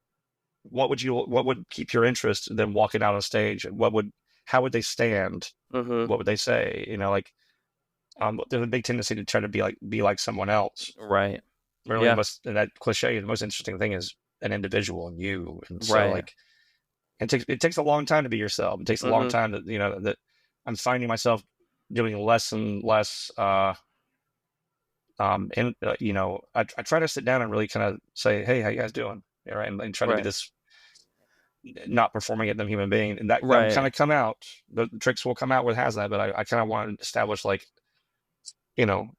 what would keep your interest them walking out on stage, and how would they stand? Mm-hmm. What would they say? There's a big tendency to try to be like someone else. Right. Really, Yeah. and that cliche, the most interesting thing is an individual and you. And so Right. like it takes a long time to be yourself. It takes a long Mm-hmm. time that I'm finding myself doing less and less and I try to sit down and really kind of say, hey, how you guys doing? All right, and try to be Right. this not performing at them human being, and that will Right. kind of come out. The tricks will come out with has that, but I kind of want to establish like, you know,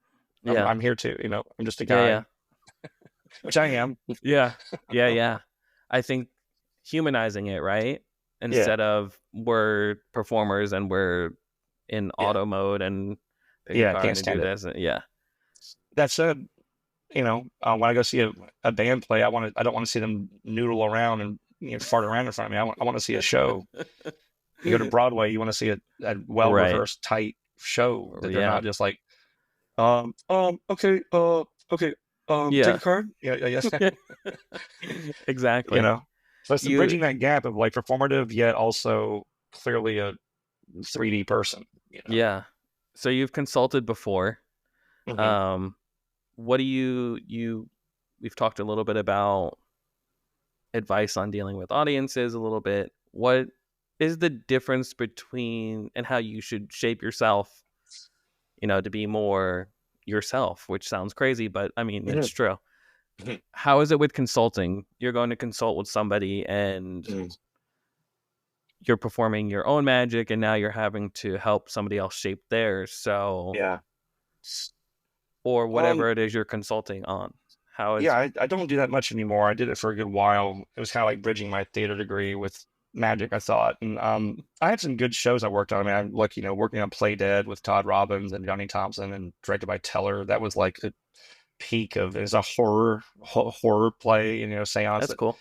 I'm Yeah. I'm here too, I'm just a Yeah. Yeah. guy, which I am. Yeah. Yeah. Yeah. I think humanizing it, right? Yeah, Instead of we're performers and we're in yeah, auto mode and pick a yeah. card Can't and do stand it. this. And, yeah. That said, when I go see a band play, I don't want to see them noodle around and fart around in front of me. I want to see a show. You go to Broadway, you want to see a well Right. rehearsed, tight show that they're Yeah. not just like, okay, okay, take Yeah. a card. Yeah, yes, Exactly. So it's You bridging that gap of like performative yet also clearly a 3D person. Yeah. So you've consulted before. Hmm. Um, what do we've talked a little bit about advice on dealing with audiences a little bit. What is the difference between and how you should shape yourself, to be more yourself, which sounds crazy, but I mean, it's true. How is it with consulting? You're going to consult with somebody and you're performing your own magic and now you're having to help somebody else shape theirs. So, Yeah. or Um, whatever it is you're consulting on. How is, yeah, I don't do that much anymore. I did it for a good while. It was kind of like bridging my theater degree with magic, I thought. And I had some good shows I worked on. I mean, I'm like, working on Play Dead with Todd Robbins and Johnny Thompson and directed by Teller. That was like the peak of, it was a horror play, seance that's that cool.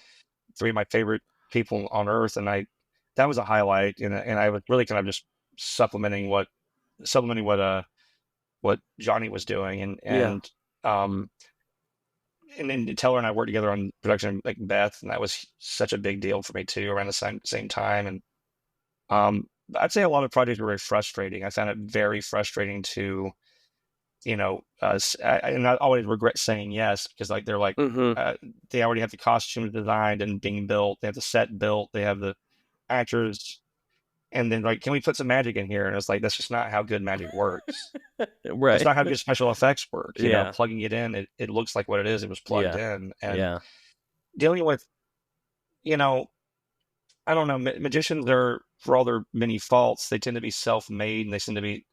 three of my favorite people on earth. And that was a highlight. And I was really kind of just supplementing what Johnny was doing. Yeah. Um, and then Teller and I worked together on production of like Beth, and that was such a big deal for me too, around the same time. And I'd say a lot of projects were very frustrating. I found it very frustrating to, and I always regret saying yes because like they're like Mm-hmm. they already have the costumes designed and being built, they have the set built, they have the actors, and then like, can we put some magic in here? And it's like that's just not how good magic works. That's Right. not how good special effects work. Yeah. Plugging it in, it looks like what it is. It was plugged Yeah. in, and Yeah. dealing with, you know, I don't know, magicians are, for all their many faults, they tend to be self-made and they tend to be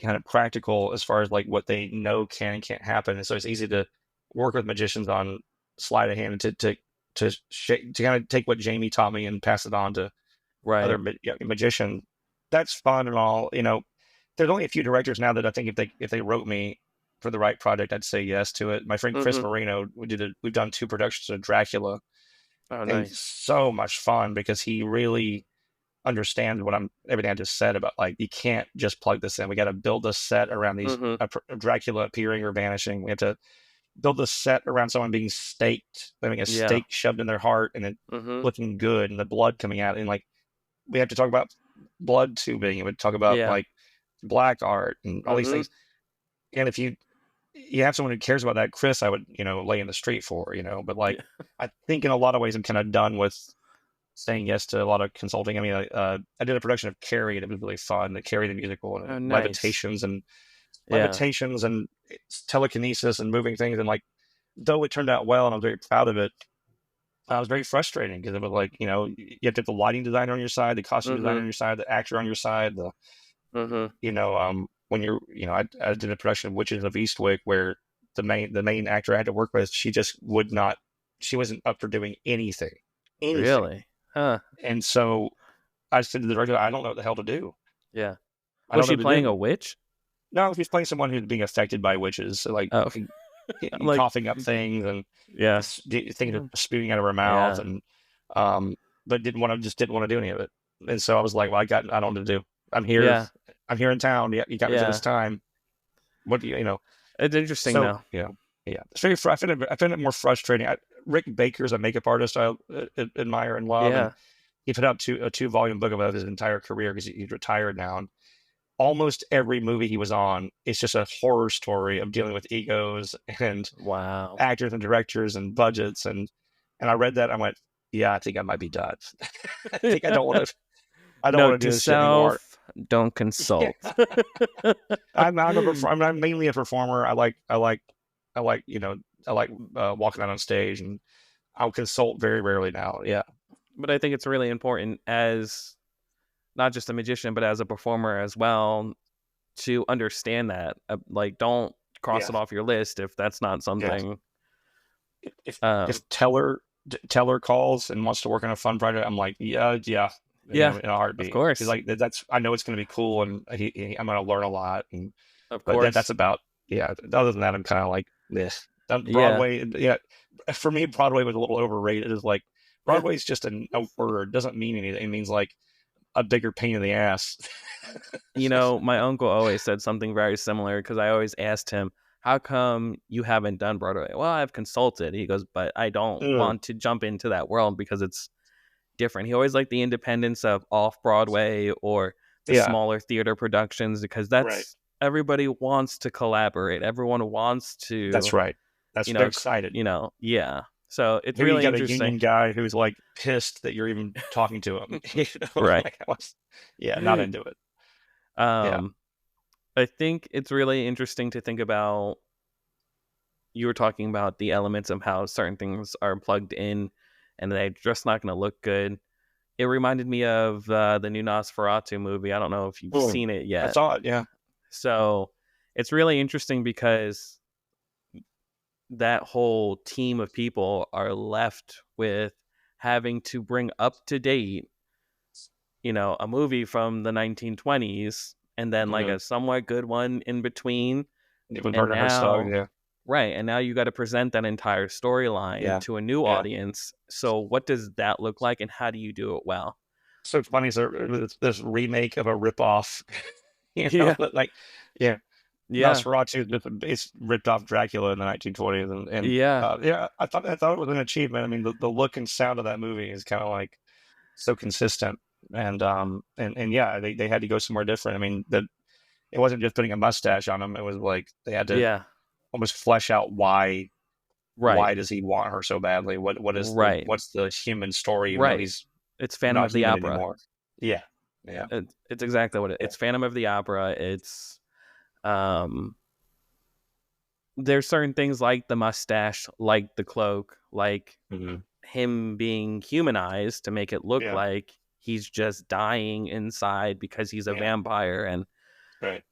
kind of practical as far as like what they know can and can't happen. And so it's easy to work with magicians on sleight of hand to kind of take what Jamie taught me and pass it on to other Right. magicians. That's fun and all. There's only a few directors now that I think if they wrote me for the right project, I'd say yes to it. My friend Chris Mm-hmm. Marino, we've done 2 productions of Dracula, Oh, and nice. so much fun because he really understands everything I just said about like you can't just plug this in. We got to build a set around these Mm-hmm. Dracula appearing or vanishing. We have to build a set around someone being staked, having a Yeah. stake shoved in their heart, and it Mm-hmm. looking good, and the blood coming out, and like we have to talk about blood tubing, and we talk about Yeah. like black art and all these Mm-hmm. things. And if you have someone who cares about that, Chris, I would lay in the street for, but like Yeah. I think in a lot of ways I'm kind of done with saying yes to a lot of consulting. I mean, I did a production of Carrie, and it was really fun. The Carrie the musical, and Oh, nice. levitations and Yeah. telekinesis and moving things. And like, though it turned out well, and I'm very proud of it, I was very frustrating because it was like, you have to have the lighting designer on your side, the costume designer Mm-hmm. on your side, the actor on your side, Mm-hmm. when you're, I did a production of Witches of Eastwick where the main actor I had to work with, she just would not, she wasn't up for doing anything. Really? Huh. And so I said to the director, I don't know what the hell to do. Yeah. I Was don't know she what to playing a do. witch? No, he's playing someone who's being affected by witches, so like Oh, I'm like, coughing up things and yeah. things are spewing out of her mouth, Yeah. and um, but didn't want to do any of it. And so I was like, well, I don't know what to do. I'm here. Yeah. I'm here in town. Yeah, you got me for this Yeah. time. What do you? It's interesting So though. yeah. It's very. I find it more frustrating. Rick Baker's a makeup artist I admire and love, and Yeah. he put out a 2-volume book about his entire career because he's retired now. And almost every movie he was on, it's just a horror story of dealing with egos and Wow. actors and directors and budgets. And I read that, I went, yeah, I think I might be done. I think I don't want to. I don't want Note to do to this shit anymore. self: don't Yeah. consult. I'm mainly a performer. I like walking out on stage, and I'll consult very rarely now. Yeah. But I think it's really important as not just a magician, but as a performer as well, to understand that. Like, don't cross Yeah. it off your list if that's not Yeah. something. If Um, if Teller calls and wants to work on a fun project, I'm like, yeah, yeah, in a of heartbeat. Because course, like that's, I know it's going to be cool, and I'm going to learn a lot. of But course. that's about, yeah. Other than that, I'm kind of like this. Yeah. Broadway, yeah. For me, Broadway was a little overrated. It's like Broadway is just a word, doesn't mean anything. It means like a bigger pain in the ass. My uncle always said something very similar because I always asked him, how come you haven't done Broadway? Well, I've consulted. He goes, but I don't Ugh. want to jump into that world because it's different. He always liked the independence of off Broadway or the Yeah, smaller theater productions because right. everybody wants to collaborate. Everyone wants That's to, right. you They're know, excited. yeah. So it's Here you really got a interesting. union guy who's like pissed that you're even talking to him. Right. Like, yeah, not into it. Yeah. Um, I think it's really interesting to think about. You were talking about the elements of how certain things are plugged in and they're just not going to look good. It reminded me of the new Nosferatu movie. I don't know if you've Mm. seen it I yet. saw it. Yeah. So it's really interesting because that whole team of people are left with having to bring up to date, a movie from the 1920s and then like Mm-hmm. a somewhat good one in between. With And Werner Herzog. now, Yeah. right. And now you got to present that entire storyline Yeah. to a new Yeah. audience. So what does that look like and how do you do it well? So funny is this remake of a ripoff, Yeah. like, yeah, Yeah. Nosferatu it's ripped off Dracula in the 1920s, and Yeah. yeah, I thought it was an achievement. I mean, the look and sound of that movie is kind of like so consistent, and yeah, they had to go somewhere different. I mean, it wasn't just putting a mustache on him; it was like they had to Yeah. almost flesh out Right. why does he want her so badly? Right. What's the human story? Even though Right. he's It's Phantom not of the human Opera. anymore. Yeah, yeah, It's exactly what yeah. it's Phantom of the Opera. It's um there's certain things like the mustache, like the cloak, like Hmm. him being humanized to make it look Yeah, like he's just dying inside because he's a yeah, vampire. And right.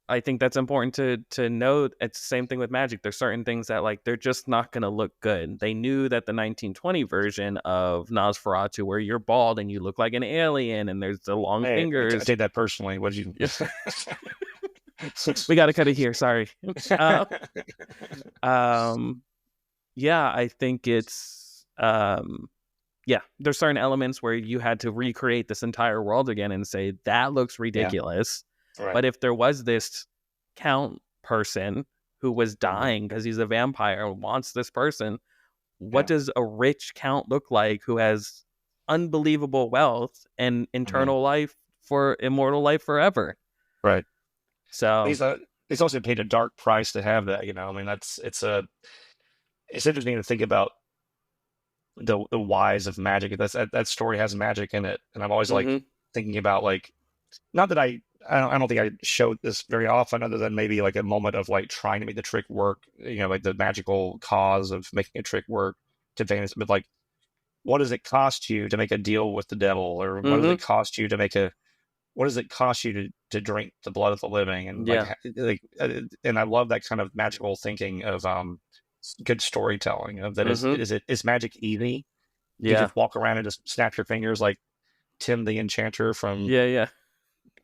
I think that's important to note. It's the same thing with magic. There's certain things that like they're just not going to look good. They knew that the 1920 version of Nosferatu, where you're bald and you look like an alien, and there's the long Hey, I fingers. take that personally. What did you? We got to cut it here. Sorry. Uh, um, yeah, I think it's yeah. There's certain elements where you had to recreate this entire world again and say that looks Yeah, ridiculous. right. But if there was this count person who was Hmm. dying because he's a vampire and wants this person, what Yeah. does a rich count look like who has unbelievable wealth and Hmm. internal life for immortal life forever? Right. So He's also paid a dark price to have that. I mean, it's interesting to think about the whys of magic. That story has magic in it, and I'm always like mhm. thinking about like not that I don't think I showed this very often, other than maybe like a moment of like trying to make the trick work. Like the magical cause of making a trick work to advance. But like, what does it cost you to make a deal with the devil, or Mhm. what does it cost you to drink the blood of the living, and Yeah. and I love that kind of magical thinking of good storytelling of that. Mhm. Is magic easy? You Yeah. just walk around and just snap your fingers like Tim the Enchanter from Yeah, yeah.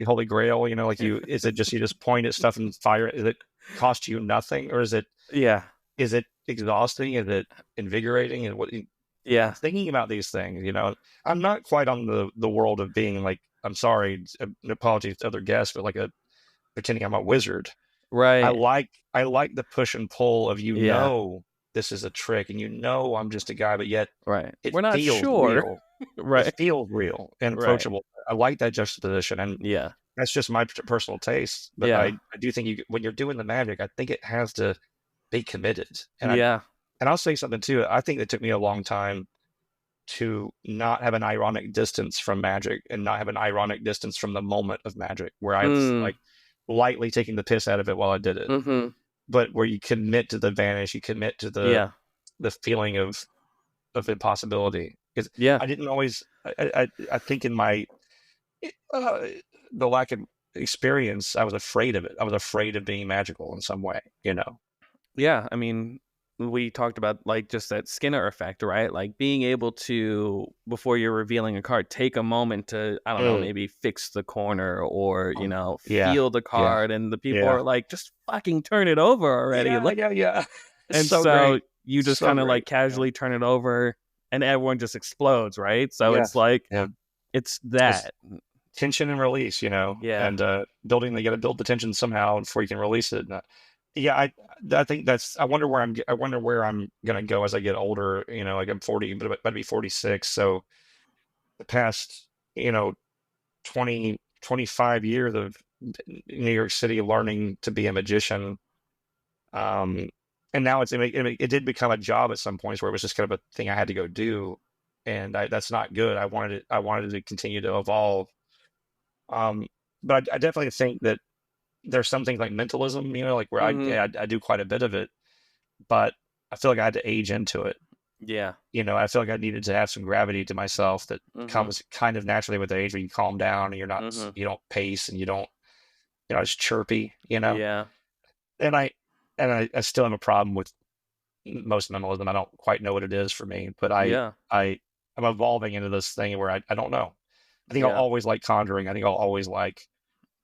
Holy Grail, like is it just you just point at stuff and fire it? Is it cost you nothing, or Yeah. is it exhausting? Is it invigorating? And Yeah. thinking about these things, I'm not quite on the world of being like, I'm sorry, an apology to other guests, but like pretending I'm a wizard. I Right. like I like the push and pull of Yeah. this is a trick, and I'm just a guy, but yet Right. it We're not feels sure. real. It Right. feels real and Right. approachable. I like that juxtaposition, and Yeah. that's just my personal taste. But Yeah. I do think when you're doing the magic, I think it has to be committed. Yeah. And I'll say something too. I think it took me a long time to not have an ironic distance from magic and not have an ironic distance from the moment of magic, where I was Mm. like lightly taking the piss out of it while I did it, Mhm. but where you commit to the vanish, you commit to Yeah. the feeling of impossibility. Because Yeah. I didn't always, I think in my uh, the lack of experience, I was afraid of it. I was afraid of being magical in some way. Yeah. I mean, we talked about like just that Skinner effect, right? Like being able to, before you're revealing a card, take a moment to, I don't know, Mm. maybe fix the corner or, Yeah, feel the yeah, card. And the people yeah, are like, just fucking turn it over already. yeah, Look, yeah, yeah. It's And so so great. you just So kind of like great. Yeah. casually turn it over and everyone just explodes, right? So it's Yes. like, Yeah. it's It's that. tension and release, Yeah. and you got to build the tension somehow before you can release it. And, yeah, I think I wonder where I'm gonna go as I get older. Like I'm 40, but about to be 46. So the past, you know, 25 years of New York City learning to be a magician. Um, and now it did become a job at some points where it was just kind of a thing I had to go do, and that's not good. I wanted to continue to evolve. Um, but I definitely think that there's some things like mentalism, like where Mm-hmm. I do quite a bit of it, but I feel like I had to age into it. Yeah. I feel like I needed to have some gravity to myself that Mm-hmm. comes kind of naturally with age, where you calm down and Mm-hmm. you don't pace, and you don't, it's chirpy. Yeah. And I still have a problem with most minimalism. I don't quite know what it is for me, but Yeah. I'm evolving into this thing where I don't know. I think I'll Yeah. always like conjuring. I think I'll always like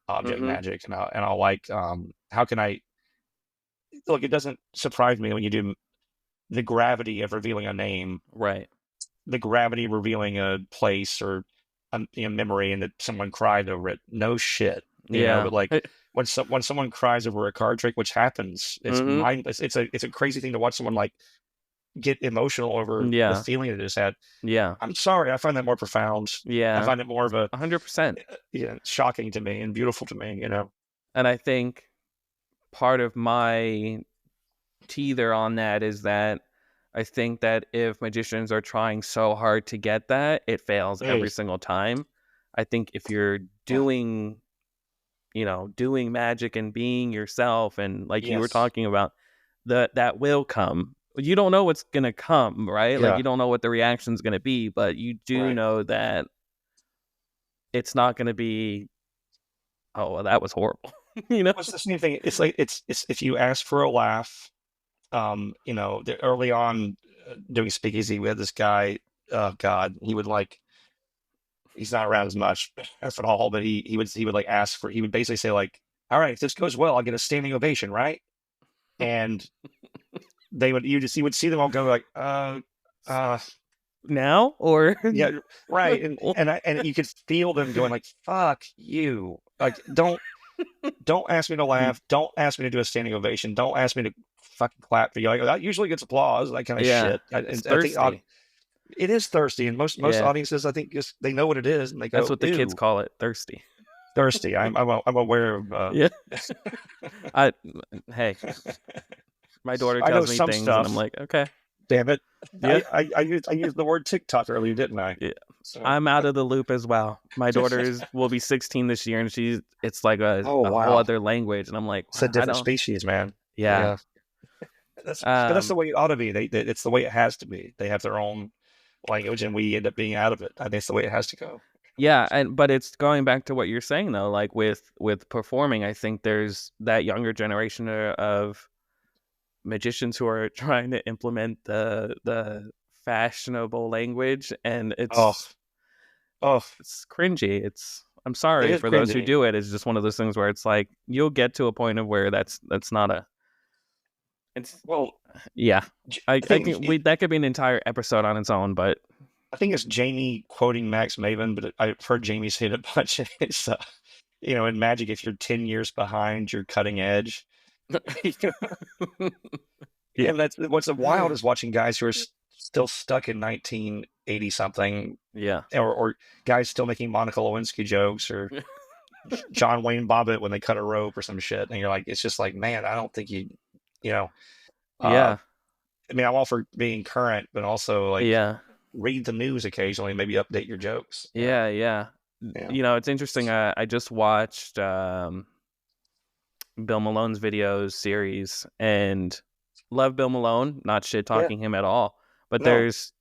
object Mm-hmm. magic, and I'll like, how can I look? It doesn't surprise me when you do the gravity of revealing a name, Right. the gravity of revealing a place or a memory, and that someone cried over it. No shit, Yeah. but like when someone cries over a card trick, which happens, it's Mm-hmm. mindless. It's a crazy thing to watch someone like get emotional over the Yeah. feeling they just had. Yeah. I'm sorry, I find that more profound. I Yeah. find it more of a 100%. shocking to me and beautiful to me. And I think part of my teether on that is that I think that if magicians are trying so hard to get that, it fails every Yes. single time. I think if you're Yeah. doing magic and being yourself, and like you were Yes. talking about, that will come. You don't know what's gonna come, right? Like Yeah. you don't know what the reaction's gonna be, but you do Right. know that it's not gonna be, oh, well, that was horrible. you know? Well, it's the same thing. It's like it's if you ask for a laugh, early on, doing speakeasy, we had this guy. Oh God, he would like. He's not around as much if at all, but he would like ask for. He would basically say like, "All right, if this goes well, I'll get a standing ovation, right?" And you would see them all go like, uh, Now or yeah, right, and you could feel them going like, "Fuck you!" Like, don't ask me to laugh. Don't ask me to do a standing ovation. Don't ask me to fucking clap for you. Like, that usually gets applause, that kind of yeah, shit. it's And I think thirsty. it is thirsty, and most Yeah, audiences, I think, just they know what it is, and they that's go, what the kids "Ew, call it, thirsty. thirsty." I'm aware of. Yeah. I Hey, my daughter I know tells me some things, and I'm stuff. like, okay, Damn it! yeah, I used the word TikTok earlier, didn't I? yeah. So, I'm out of the loop as well. My will be 16 this year, and it's like oh a whole wow, other language, and I'm like, it's a I different don't, species, man. yeah, Yeah, but that's the um, way it ought to be. It's the way it has to be. They have their own language, and we end up being out of it. I think it's the way it has to go. yeah, but it's going back to what you're saying though, like with performing. I think there's that younger generation of magicians who are trying to implement the fashionable language, and Oh, oh, it's cringy. I'm it sorry is for those who cringy. do it. It's just one of those things where it's like you'll get to a point of where that's not a. It's Well, yeah. I I think think that could be an entire episode on its own, but it's Jamie quoting Max Maven, but I've heard Jamie say it a bunch. It's in magic, if you're 10 years behind, you're cutting edge. yeah, And that's what's wild is watching guys who are still stuck in 1980 something, yeah, or guys still making Monica Lewinsky jokes, or John Wayne Bobbitt when they cut a rope or some shit. And you're like, it's just like, man, I don't think you know, uh, yeah, I mean, I'm all for being current, but also like yeah, read the news occasionally, maybe update your jokes. yeah, yeah. Yeah. It's interesting. I just watched Bill Malone's videos series and love Bill Malone, not shit Yeah. talking him at all. But No. there's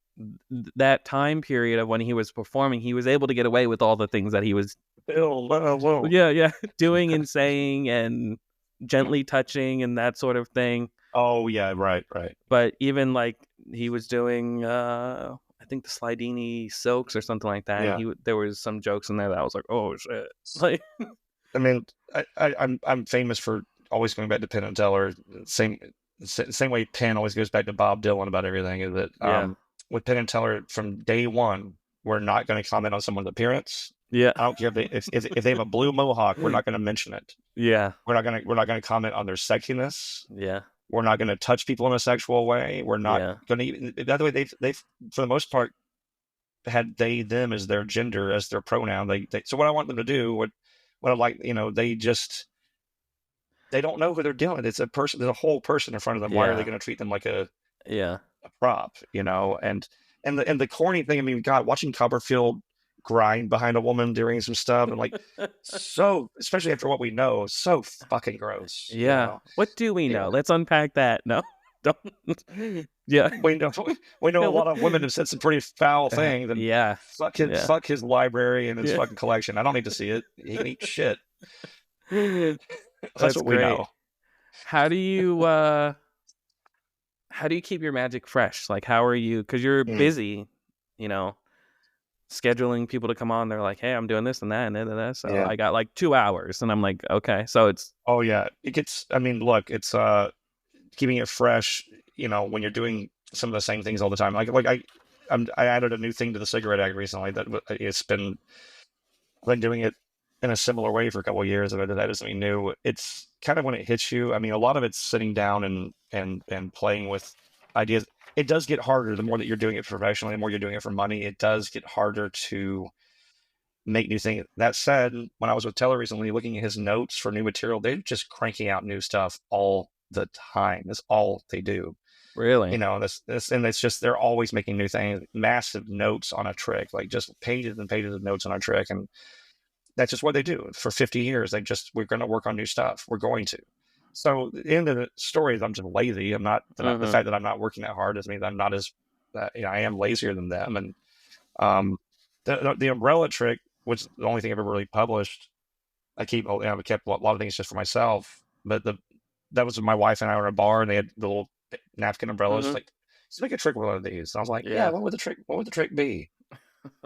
that time period of when he was performing, he was able to get away with all the things that he was Bill, whoa. yeah, doing and saying and gently touching and that sort of thing. Oh yeah, right. But even like he was doing I think the Slidini Silks or something like that. And Yeah. there was some jokes in there that I was like, oh shit. Like I mean, I'm famous for always going back to Penn and Teller. Same same way Penn always goes back to Bob Dylan about everything, is that Yeah. with Penn and Teller from day one, we're not going to comment on someone's appearance. Yeah. I don't care if they have a blue mohawk, we're not going to mention it. Yeah. We're not gonna comment on their sexiness. Yeah. We're not going to touch people in a sexual way. We're not Yeah. going to even. By the way, they've for the most part had they them as their gender, as their pronoun. So what I want them to do, what I like, they don't know who they're dealing with. It's a person. There's a whole person in front of them. Why are they Yeah. going to treat them like a Yeah. prop? And the corny thing. I mean, God, watching Copperfield grind behind a woman doing some stuff, and like, so especially after what we know, so fucking gross. Yeah. What do we know? Yeah. Let's unpack that. No. Don't. Yeah. We know a lot of women have said some pretty foul things, and Yeah. fuck his library and his Yeah. fucking collection. I don't need to see it. He can eat shit. That's That's what we great. know. How do you keep your magic fresh? Like, how are you? Because you're busy, scheduling people to come on. They're like, hey, I'm doing this and that and that. So Yeah. I got like 2 hours, and I'm like, okay. So it's Oh yeah, it gets. I mean, look, it's keeping it fresh. When you're doing some of the same things all the time. I added a new thing to the cigarette act recently that I've been doing it in a similar way for a couple of years, and I decided something new. It's kind of when it hits you. I mean, a lot of it's sitting down and playing with ideas. It does get harder the more that you're doing it professionally, the more you're doing it for money. It does get harder to make new things. That said, when I was with Teller recently, looking at his notes for new material, they're just cranking out new stuff all the time. That's all they do. really, And it's just they're always making new things, massive notes on a trick, like just pages and pages of notes on a trick, and that's just what they do for 50 years. We're going to work on new stuff. We're going to. So the end of the story is I'm just lazy. I'm not the fact that I'm not working that hard doesn't mean I'm not as I am lazier than them. And the umbrella trick, which is the only thing I've ever really published, I've kept a lot of things just for myself. But that was my wife and I were in a bar, and they had the little napkin umbrellas. Like, let's make a trick with one of these. And I was like, yeah, what would the trick be?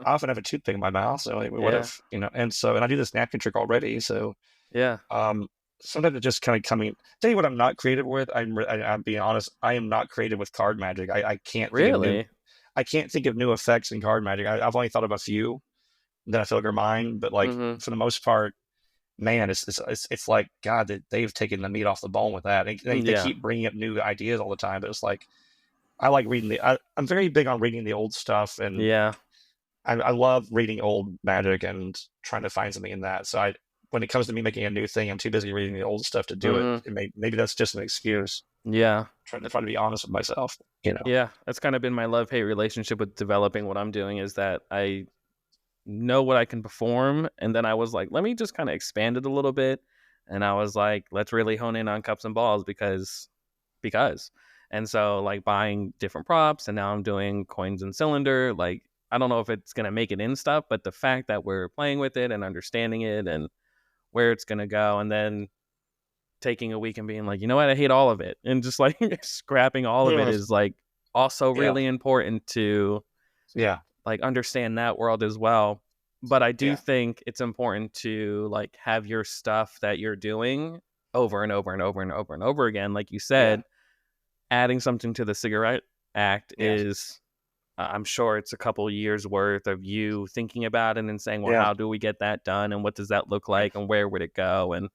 I often have a toothpick in my mouth, so what if and I do this napkin trick already, so yeah, sometimes it just kind of coming. Tell you what, I'm not creative with. I'm being honest. I am not creative with card magic. I can't really, I can't think of new effects in card magic. I've only thought of a few that I feel like are mine, but like for the most part, man, it's like God, they've taken the meat off the bone with that. They keep bringing up new ideas all the time, but it's like I like reading I'm very big on reading the old stuff, and yeah. I love reading old magic and trying to find something in that. So when it comes to me making a new thing, I'm too busy reading the old stuff to do it. Maybe that's just an excuse. Yeah. Trying to be honest with myself, Yeah, that's kind of been my love-hate relationship with developing what I'm doing, is that I know what I can perform, and then I was like, let me just kind of expand it a little bit, and I was like, let's really hone in on cups and balls because and so like buying different props, and now I'm doing coins and cylinder. Like, I don't know if it's gonna make it in stuff, but the fact that we're playing with it and understanding it and where it's gonna go, and then taking a week and being like, you know what, I hate all of it, and just like scrapping all of it is like also really important to like understand that world as well. But I do think it's important to like have your stuff that you're doing over and over and over and over and over again. Like you said, adding something to the cigarette act is, I'm sure it's a couple years worth of you thinking about it and saying, well, how do we get that done? And what does that look like? And where would it go? And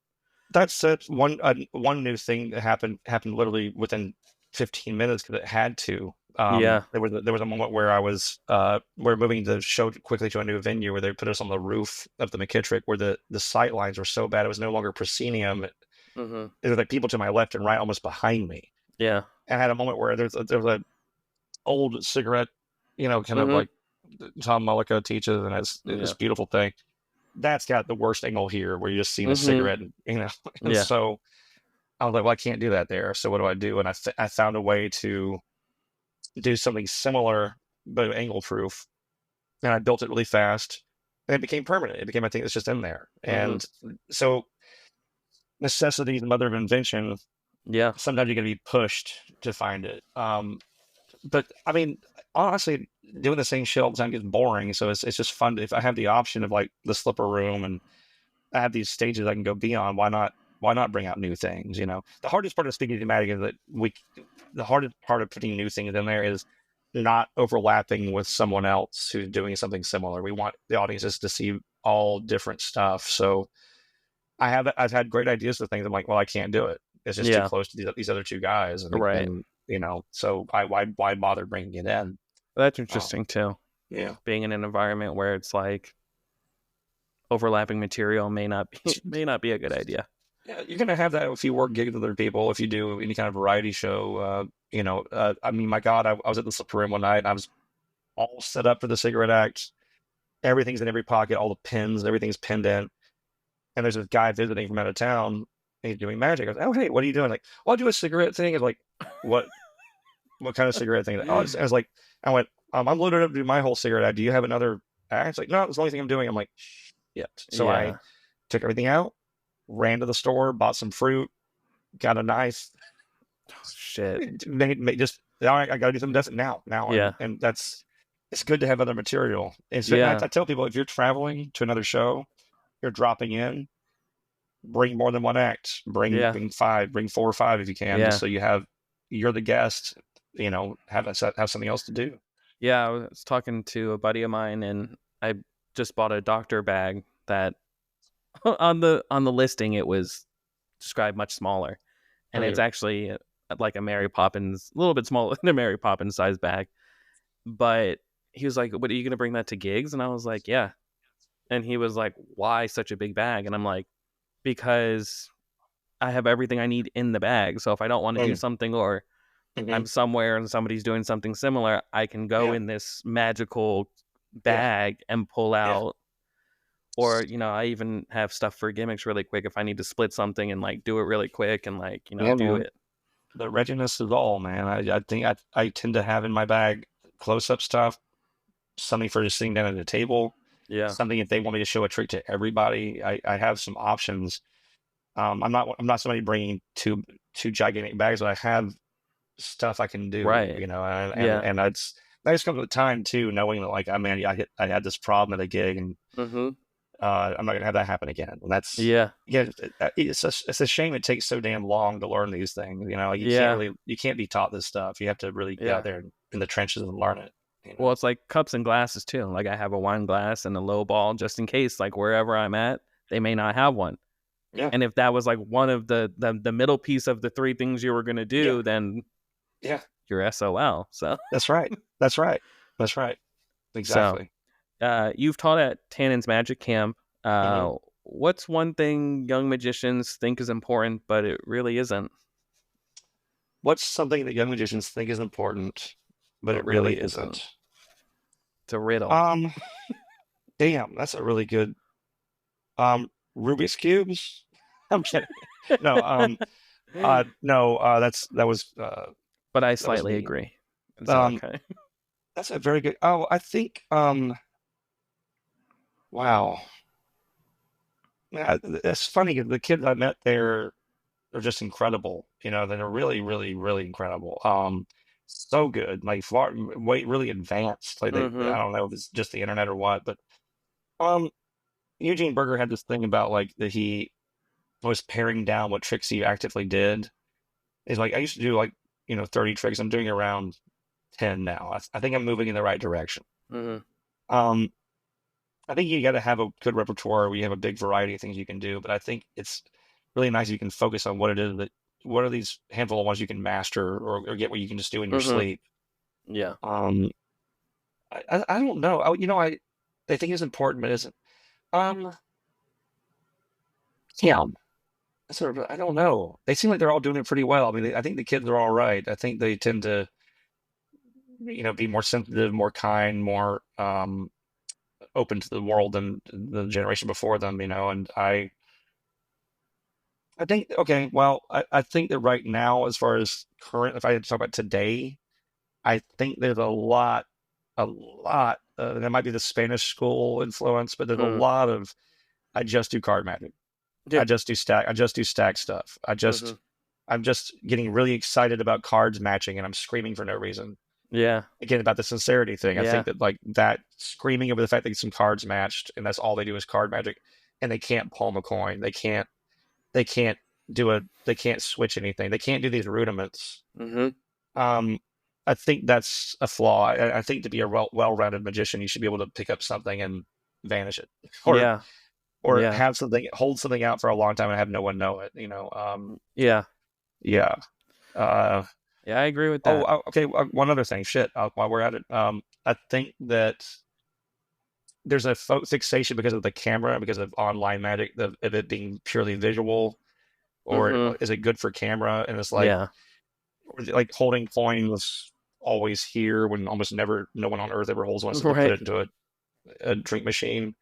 that's one new thing that happened literally within 15 minutes because it had to. There was a moment where we're moving the show quickly to a new venue where they put us on the roof of the McKittrick, where the sight lines were so bad it was no longer proscenium. There was like people to my left and right, almost behind me. Yeah, and I had a moment where there was a old cigarette, kind of like Tom Mullica teaches, and it's this beautiful thing. That's got the worst angle here, where you're just seeing a cigarette, and so I was like, well, I can't do that there. So what do I do? And I found a way to do something similar, but angle proof. And I built it really fast, and it became permanent. It became a thing that's just in there. And so necessity is the mother of invention. Yeah. Sometimes you got to be pushed to find it. But I mean, honestly, doing the same shit all the time gets boring. So it's just fun. If I have the option of like the slipper room and I have these stages I can go be on, why not why not bring out new things? You know, the hardest part of speaking thematic is that the hardest part of putting new things in there is not overlapping with someone else who's doing something similar. We want the audiences to see all different stuff. So I've had great ideas for things. I'm like, well, I can't do it. It's just too Yeah. close to these other two guys, Right. and you know, so why bother bringing it in? That's interesting too. Yeah. Being in an environment where it's like overlapping material may not be a good idea. Yeah, you're gonna have that if you work gigs with other people. If you do any kind of variety show, I mean, my God, I was at the Slippery Room one night, and I was all set up for the cigarette act. Everything's in every pocket, all the pins, everything's pinned in. And there's this guy visiting from out of town. And he's doing magic. I was, oh, hey, what are you doing? Like, well, I'll do a cigarette thing. It's like, what kind of cigarette thing? I was like, I went, I'm loaded up to do my whole cigarette act. Do you have another act? It's like, no, it's the only thing I'm doing. I'm like, shit. So I took everything out, ran to the store, bought some fruit, got a knife. Shit. Now I got to do something different now. Yeah. And it's good to have other material. I tell people, if you're traveling to another show, you're dropping in, bring more than one act, bring 5, bring 4 or 5 if you can, just so you're the guest, you know, have something else to do. Yeah, I was talking to a buddy of mine, and I just bought a doctor bag that on the listing it was described much smaller, and it's actually like a Mary Poppins, a little bit smaller than a Mary Poppins size bag. But he was like, "What, are you gonna bring that to gigs?" And I was like, "Yeah." And he was like, "Why such a big bag?" And I'm like, "Because I have everything I need in the bag. So if I don't want to do something, or I'm somewhere and somebody's doing something similar, I can go in this magical bag and pull out." Or, you know, I even have stuff for gimmicks really quick if I need to split something and like do it really quick and like, you know, do it. The readiness is all, man. I think I tend to have in my bag close-up stuff, something for just sitting down at a table. Yeah. Something if they want me to show a trick to everybody. I have some options. I'm not somebody bringing two gigantic bags, but I have stuff I can do. Right. You know, and that just comes with time too, knowing that like, I mean, I had this problem at a gig, and I'm not gonna have that happen again. And that's it's a shame it takes so damn long to learn these things. You know, you can't be taught this stuff. You have to really get out there in the trenches and learn it. You know? Well, it's like cups and glasses too. Like I have a wine glass and a low ball just in case, like wherever I'm at, they may not have one. Yeah. And if that was like one of the middle piece of the 3 things you were going to do, then you're SOL. So That's right. Exactly. So, you've taught at Tannen's Magic Camp. What's one thing young magicians think is important, but it really isn't? What's something that young magicians think is important, but it really isn't? It's a riddle. Damn, that's a really good. Rubik's cubes. I'm kidding. No, that was. But I slightly agree. Okay. That's a very good. Oh, I think. Wow. Yeah, it's funny. The kids I met there are just incredible. You know, they're really, really, really incredible. So good, like really advanced. Like I don't know if it's just the internet or what, but Eugene Berger had this thing about like that he was paring down what tricks he actively did. He's like, I used to do like 30 tricks. I'm doing around 10 now. I think I'm moving in the right direction. I think you got to have a good repertoire where you have a big variety of things you can do, but I think it's really nice if you can focus on what it is what are these handful of ones you can master or get what you can just do in your sleep. Yeah. I don't know. I think it's important, but it isn't. Yeah. I don't know. They seem like they're all doing it pretty well. I mean, I think the kids are all right. I think they tend to, be more sensitive, more kind, more open to the world than the generation before them, and I think, okay, well, I think that right now, as far as current, if I had to talk about today, I think there's a lot, there might be the Spanish school influence, but there's a lot of, I just do card magic. Yeah. I just do stack stuff. I'm just getting really excited about cards matching, and I'm screaming for no reason. Yeah. Again, about the sincerity thing. I think that like that screaming over the fact that some cards matched and that's all they do is card magic, and they can't palm a coin. They can't they can't switch anything. They can't do these rudiments. Mm-hmm. Um, I think that's a flaw. I think to be a well-rounded magician, you should be able to pick up something and vanish it, Yeah. or Yeah. have something hold something out for a long time and have no one know it. Yeah. Yeah. Uh, Yeah, I agree with that. okay. One other thing. Shit. While we're at it, I think that there's a fixation because of the camera, because of online magic, of it being purely visual, or Mm-hmm. is it good for camera? And it's Yeah. like holding coins always here when almost never, no one on earth ever holds one, so they'll put Right. it into a drink machine.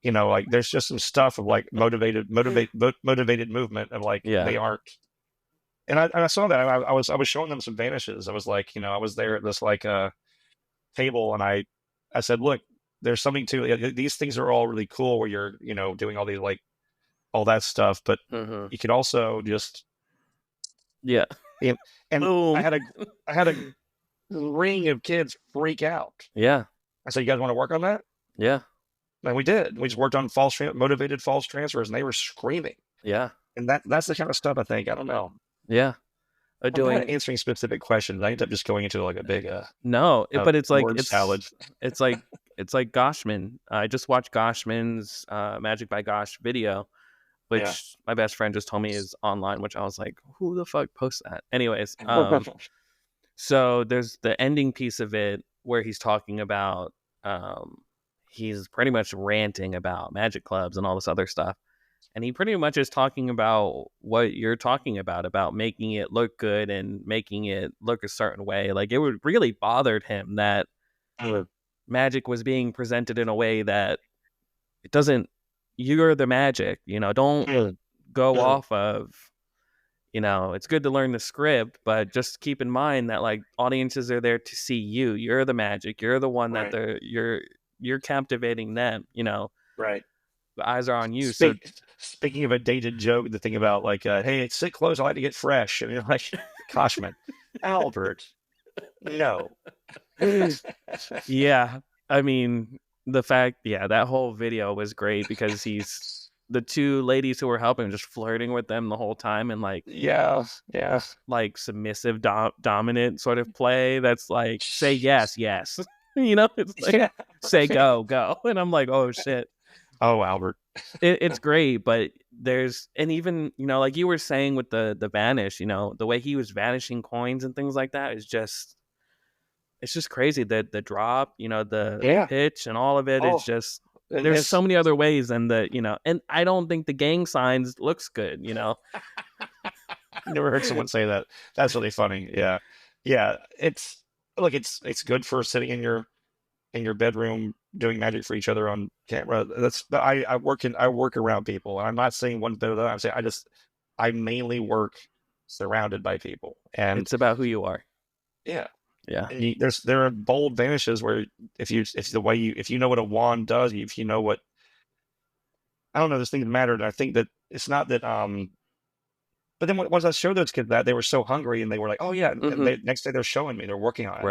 Like there's just some stuff of like motivated movement of like Yeah. they aren't. And I saw that I was showing them some vanishes. I was like, I was there at this like table, and I said, look, there's something to these things are all really cool where you're doing all these like all that stuff, but Mm-hmm. you could also just Yeah. you know, and I Boom. had a I had a ring of kids freak out. Yeah. I said, you guys want to work on that? Yeah. And we did. We just worked on motivated false transfers, and they were screaming. Yeah. And that's the kind of stuff I think. I don't know. Yeah. I'm bad at Doing answering specific questions. I end up just going into like a big no, but it's like word salad. it's like it's like Goshman. I just watched Goshman's Magic by Gosh video, Yeah. which my best friend just told me is online, which I was like, who the fuck posts that? Anyways, so there's the ending piece of it where he's talking about he's pretty much ranting about magic clubs and all this other stuff. And he pretty much is talking about what you're talking about making it look good and making it look a certain way. Like it would really bothered him that magic was being presented in a way that it doesn't, you're the magic, don't go off of, it's good to learn the script, but just keep in mind that like audiences are there to see you. You're the magic. You're the one that Right. you're captivating them, Right. the eyes are on you. So Speaking of a dated joke, the thing about like, hey, sit close. I like to get fresh. And you're like, gosh, man, Albert, no. yeah, I mean, that whole video was great because the two ladies who were helping just flirting with them the whole time and like Yeah. like submissive dominant sort of play that's like say yes it's like Yeah. say go and I'm like, oh shit. Oh, Albert. It's great, but there's, and even like you were saying with the vanish, the way he was vanishing coins and things like that is just, it's just crazy. The drop, the Yeah. pitch and all of it is Oh, just, and there's so many other ways, and and I don't think the gang signs looks good. never heard someone say that. That's really funny. Yeah. Yeah. It's good for sitting in your bedroom doing magic for each other on camera. I work around people, and I'm not saying one bit of that. I'm saying I mainly work surrounded by people, and It's about who you are. yeah, Yeah. and there are bold vanishes where if you know what a wand does, if you know what, I don't know, those things matter. And I think that it's not that but then once I showed those kids that, they were so hungry, and they were like, oh yeah, and next day they're showing me, they're working on it, and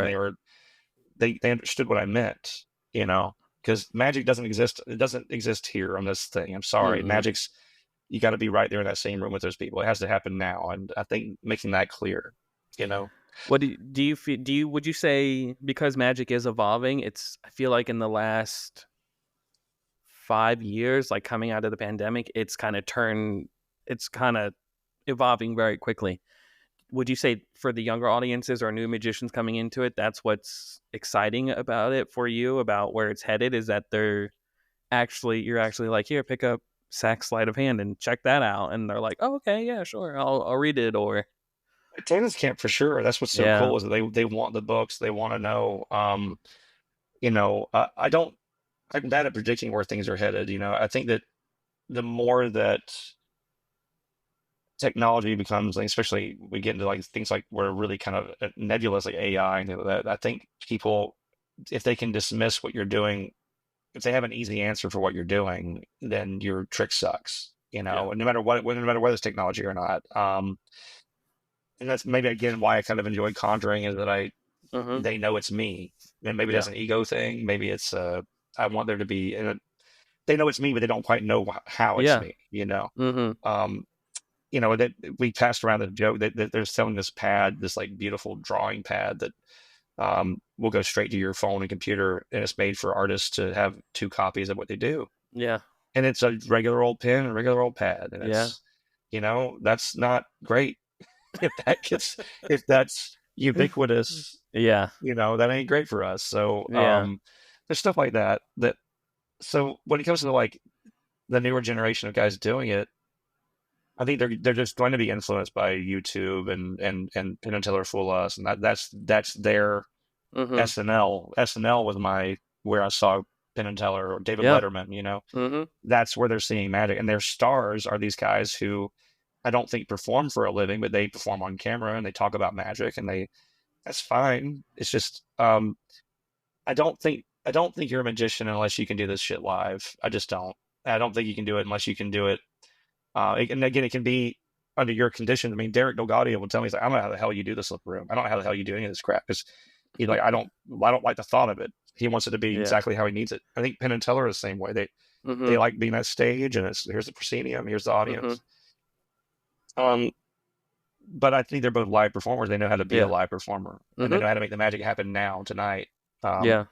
Right. they understood what I meant, because magic doesn't exist. It doesn't exist here on this thing. I'm sorry. Mm-mm. Magic's, you got to be right there in that same room with those people. It has to happen now. And I think making that clear, you know, What do you feel? Would you say because magic is evolving? I feel like in the last 5 years, like coming out of the pandemic, it's kind of evolving very quickly. Would you say for the younger audiences or new magicians coming into it, that's what's exciting about it for you, about where it's headed, is that you're actually like, here, pick up Sack Sleight of Hand and check that out, and they're like, oh, okay, yeah, sure, I'll read it, or tennis camp for sure. That's what's so yeah, cool is that they want the books. They want to know, I'm bad at predicting where things are headed. I think that the more that technology becomes, like, especially we get into like things like we're really kind of nebulous, like AI and things like that. I think people, if they can dismiss what you're doing, if they have an easy answer for what you're doing, then your trick sucks. yeah, No matter what, no matter whether it's technology or not. And that's maybe again why I kind of enjoy conjuring, is that mm-hmm. they know it's me, and maybe Yeah, that's an ego thing. Maybe it's I want there to be, they know it's me, but they don't quite know how it's yeah, me. mm-hmm. Um, that we passed around the joke that they're selling this pad, this like beautiful drawing pad that will go straight to your phone and computer, and it's made for artists to have two copies of what they do. Yeah. And it's a regular old pen and a regular old pad, and Yeah. it's that's not great. If that's ubiquitous, Yeah. that ain't great for us. So Yeah. there's stuff like that. So when it comes to like the newer generation of guys doing it, I think they're just going to be influenced by YouTube and Penn and Teller Fool Us, and that's their Mm-hmm. SNL. SNL was where I saw Penn and Teller or David Yeah. Letterman. Mm-hmm. That's where they're seeing magic, and their stars are these guys who I don't think perform for a living, but they perform on camera and they talk about magic, and that's fine. It's just I don't think you're a magician unless you can do this shit live. I just don't. I don't think you can do it unless you can do it. And again, it can be under your conditions. I mean, Derek Delgadio will tell me, he's like, I don't know how the hell you do this lip room. I don't know how the hell you do any of this crap, because he's like, I don't like the thought of it. He wants it to be exactly how he needs it. I think Penn and Teller is the same way. They like being on stage, and here's the proscenium, here's the audience. But I think they're both live performers. They know how to be a live performer, and they know how to make the magic happen now, tonight. Yeah.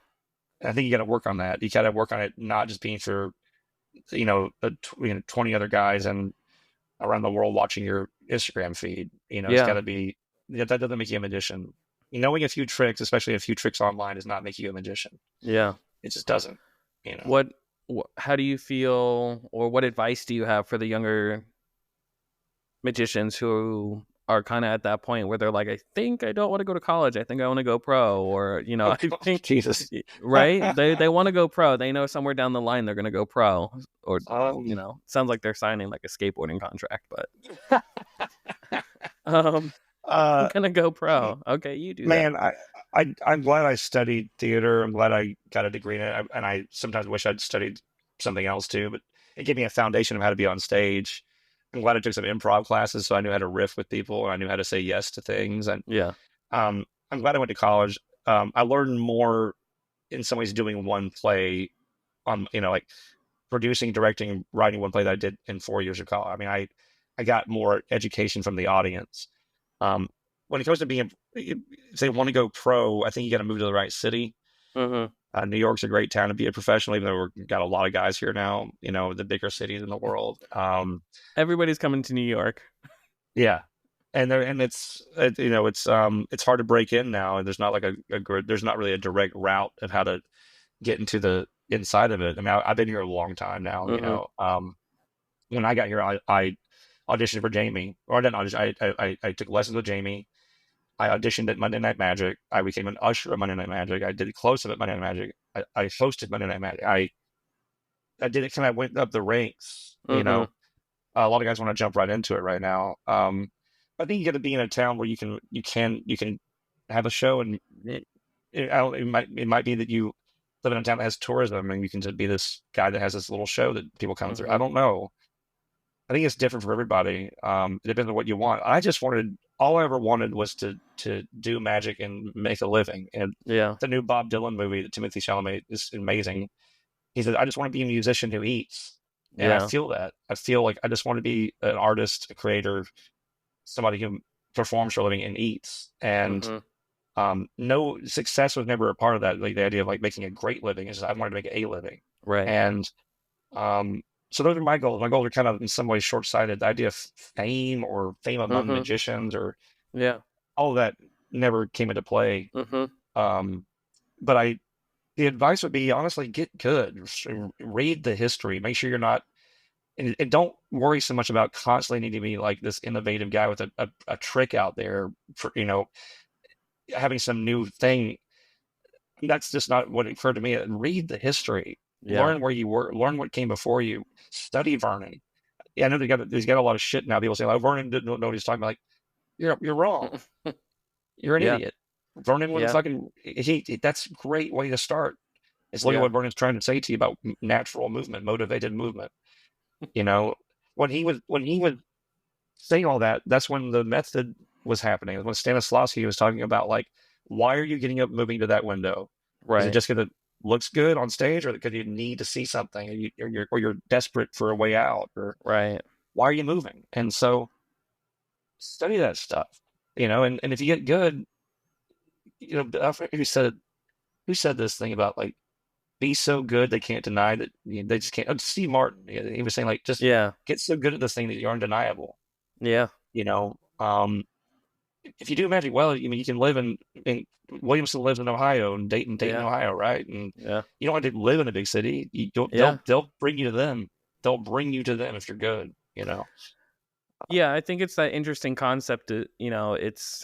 I think you got to work on that. You got to work on it not just being for 20 other guys and around the world watching your Instagram feed. It's got to be, that doesn't make you a magician. Knowing a few tricks, especially a few tricks online, does not make you a magician. Yeah. It just doesn't. How do you feel, or what advice do you have for the younger magicians who are kind of at that point where they're like, I think I don't want to go to college. I think I want to go pro, or, I think Jesus, right. They want to go pro. They know somewhere down the line they're going to go pro, or, sounds like they're signing like a skateboarding contract, but, I'm going to go pro. Okay. You do man, that. I'm glad I studied theater. I'm glad I got a degree in it. And I sometimes wish I'd studied something else too, but it gave me a foundation of how to be on stage. I'm glad I took some improv classes, so I knew how to riff with people, and I knew how to say yes to things. And I'm glad I went to college. I learned more in some ways doing one play on, like producing, directing, writing one play that I did in 4 years of college. I mean, I got more education from the audience. When it comes to being, if they want to go pro, I think you got to move to the right city. New York's a great town to be a professional, even though we've got a lot of guys here now, the bigger cities in the world. Everybody's coming to New York. Yeah. And it's hard to break in now. And there's not like there's not really a direct route of how to get into the inside of it. I mean, I've been here a long time now, when I got here, I auditioned for Jamie, or I didn't audition. I took lessons with Jamie. I auditioned at Monday Night Magic. I became an usher at Monday Night Magic. I did a close-up at Monday Night Magic. I hosted Monday Night Magic. I did it, kind of went up the ranks. A lot of guys want to jump right into it right now. I think you got to be in a town where you can have a show, and it might be that you live in a town that has tourism, and you can just be this guy that has this little show that people come through. I don't know. I think it's different for everybody. It depends on what you want. All I ever wanted was to do magic and make a living. And the new Bob Dylan movie that Timothy Chalamet is amazing. He said, I just want to be a musician who eats. And I feel that. I feel like I just want to be an artist, a creator, somebody who performs for a living and eats. And no, success was never a part of that. Like the idea of like making a great living is I wanted to make a living. Right. And so those are my goals. My goals are kind of in some ways short-sighted. The idea of fame or fame among magicians or all of that never came into play. But the advice would be, honestly, get good. Read the history. Make sure you're not, and don't worry so much about constantly needing to be like this innovative guy with a trick out there for, having some new thing. That's just not what occurred to me. Read the history. Learn where you were. Learn what came before you. Study Vernon. Yeah, I know he's got a lot of shit now. People say, "Oh, Vernon didn't know what he's talking about." Like, you're wrong. You're an idiot. Vernon was fucking. That's a great way to start. It's look at what Vernon's trying to say to you about natural movement, motivated movement. When he was saying all that, that's when the method was happening. When Stanislavski was talking about, like, why are you getting up, moving to that window? Is it just because it looks good on stage, or because you need to see something, or you're desperate for a way out, or why are you moving? And so study that stuff, and if you get good, I forget who said this thing about like be so good they can't deny that they just can't. Oh, Steve Martin, he was saying like just Yeah. get so good at this thing that you're undeniable. Yeah. You know, if you do magic well, you can live in Williamson lives in Ohio and Dayton, Yeah. Ohio, right? And Yeah. you don't have to live in a big city. You don't, Yeah. they'll bring you to them. They'll bring you to them if you're good. Yeah, I think it's that interesting concept. It's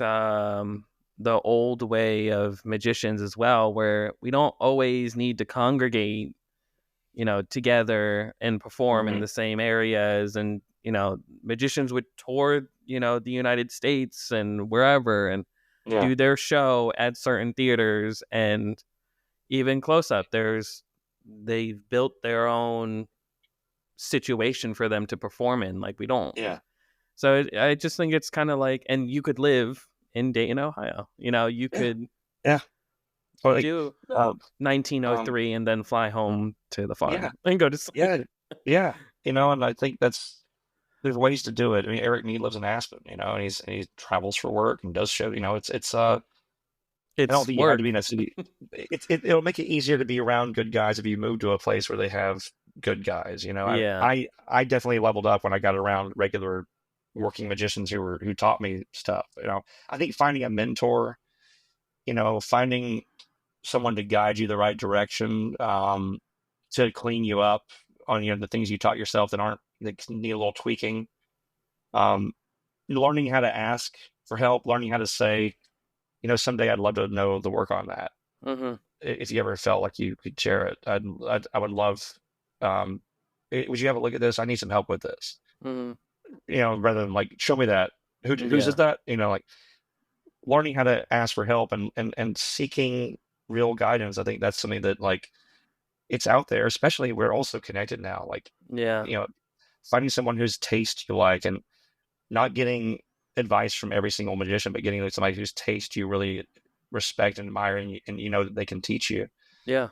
the old way of magicians as well, where we don't always need to congregate, together and perform in Hmm. the same areas. And, magicians would tour, the United States and wherever and Yeah, do their show at certain theaters. And even close up, they've built their own situation for them to perform in. Like we don't. yeah, So I just think it's kind of like, and you could live in Dayton, Ohio. You yeah, could yeah. Or like, do um, um, 1903 and then fly home to the yeah, farm and go to sleep. yeah, yeah. And I think there's ways to do it. I mean, Eric Mead lives in Aspen, and he travels for work and does show. I don't It's think you have to work. be in a city. It'll make it easier to be around good guys if you move to a place where they have good guys. Yeah. I definitely leveled up when I got around regular working magicians who taught me stuff. I think finding a mentor, finding someone to guide you the right direction, to clean you up on the things you taught yourself that need a little tweaking. Um, Learning how to ask for help, learning how to say, someday I'd love to know the work on that. Mm-hmm. If you ever felt like you could share it, I would love. Um, would you have a look at this? I need some help with this. Mm-hmm. Rather than like show me that. Whose is Yeah. that? Like learning how to ask for help and seeking real guidance. I think that's something that like it's out there. Especially we're also connected now. Like Yeah. you know, finding someone whose taste you like and not getting advice from every single magician, but getting like somebody whose taste you really respect and admire, and you know that they can teach you. Yeah.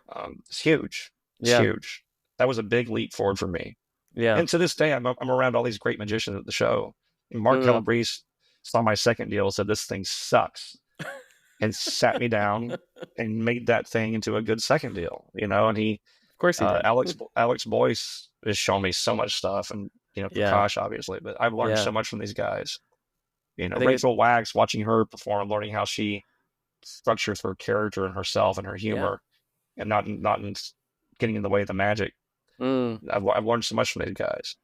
It's huge. It's Yeah. huge. That was a big leap forward for me. Yeah. And to this day, I'm around all these great magicians at the show. And Mark Mm. Calabrese saw my second deal, said this thing sucks, and sat me down and made that thing into a good second deal. And he, Of course he did. Alex Boyce has shown me so much stuff, and Yeah. Prakash obviously, but I've learned Yeah. so much from these guys. I think it. Rachel Wax, watching her perform, learning how she structures her character and herself and her Yeah. humor, and not in getting in the way of the magic. Mm. I've learned so much from these guys.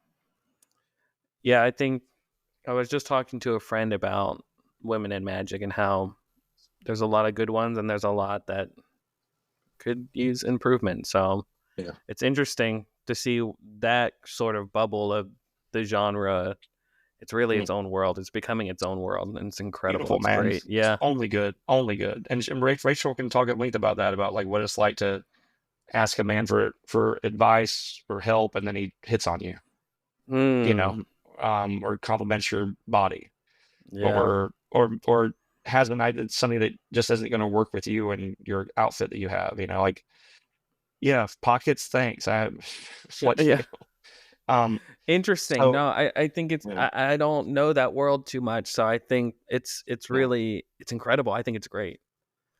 Yeah. I think I was just talking to a friend about women in magic and how there's a lot of good ones and there's a lot that could use improvement. So Yeah. it's interesting to see that sort of bubble of the genre. It's really its own world. It's becoming its own world, and it's incredible. Beautiful, It's man. great. It's Yeah. only good, only good. And Rachel can talk at length about that, about like what it's like to ask a man for advice or help, and then he hits on you, you Hmm. know, or compliments your body, Yeah. or has an idea something that just isn't going to work with you and your outfit that you have, like, yeah, pockets, thanks. What, Yeah. um, Interesting. so, No, I think it's yeah, I don't know that world too much, so I think it's yeah. really it's incredible. I think it's great.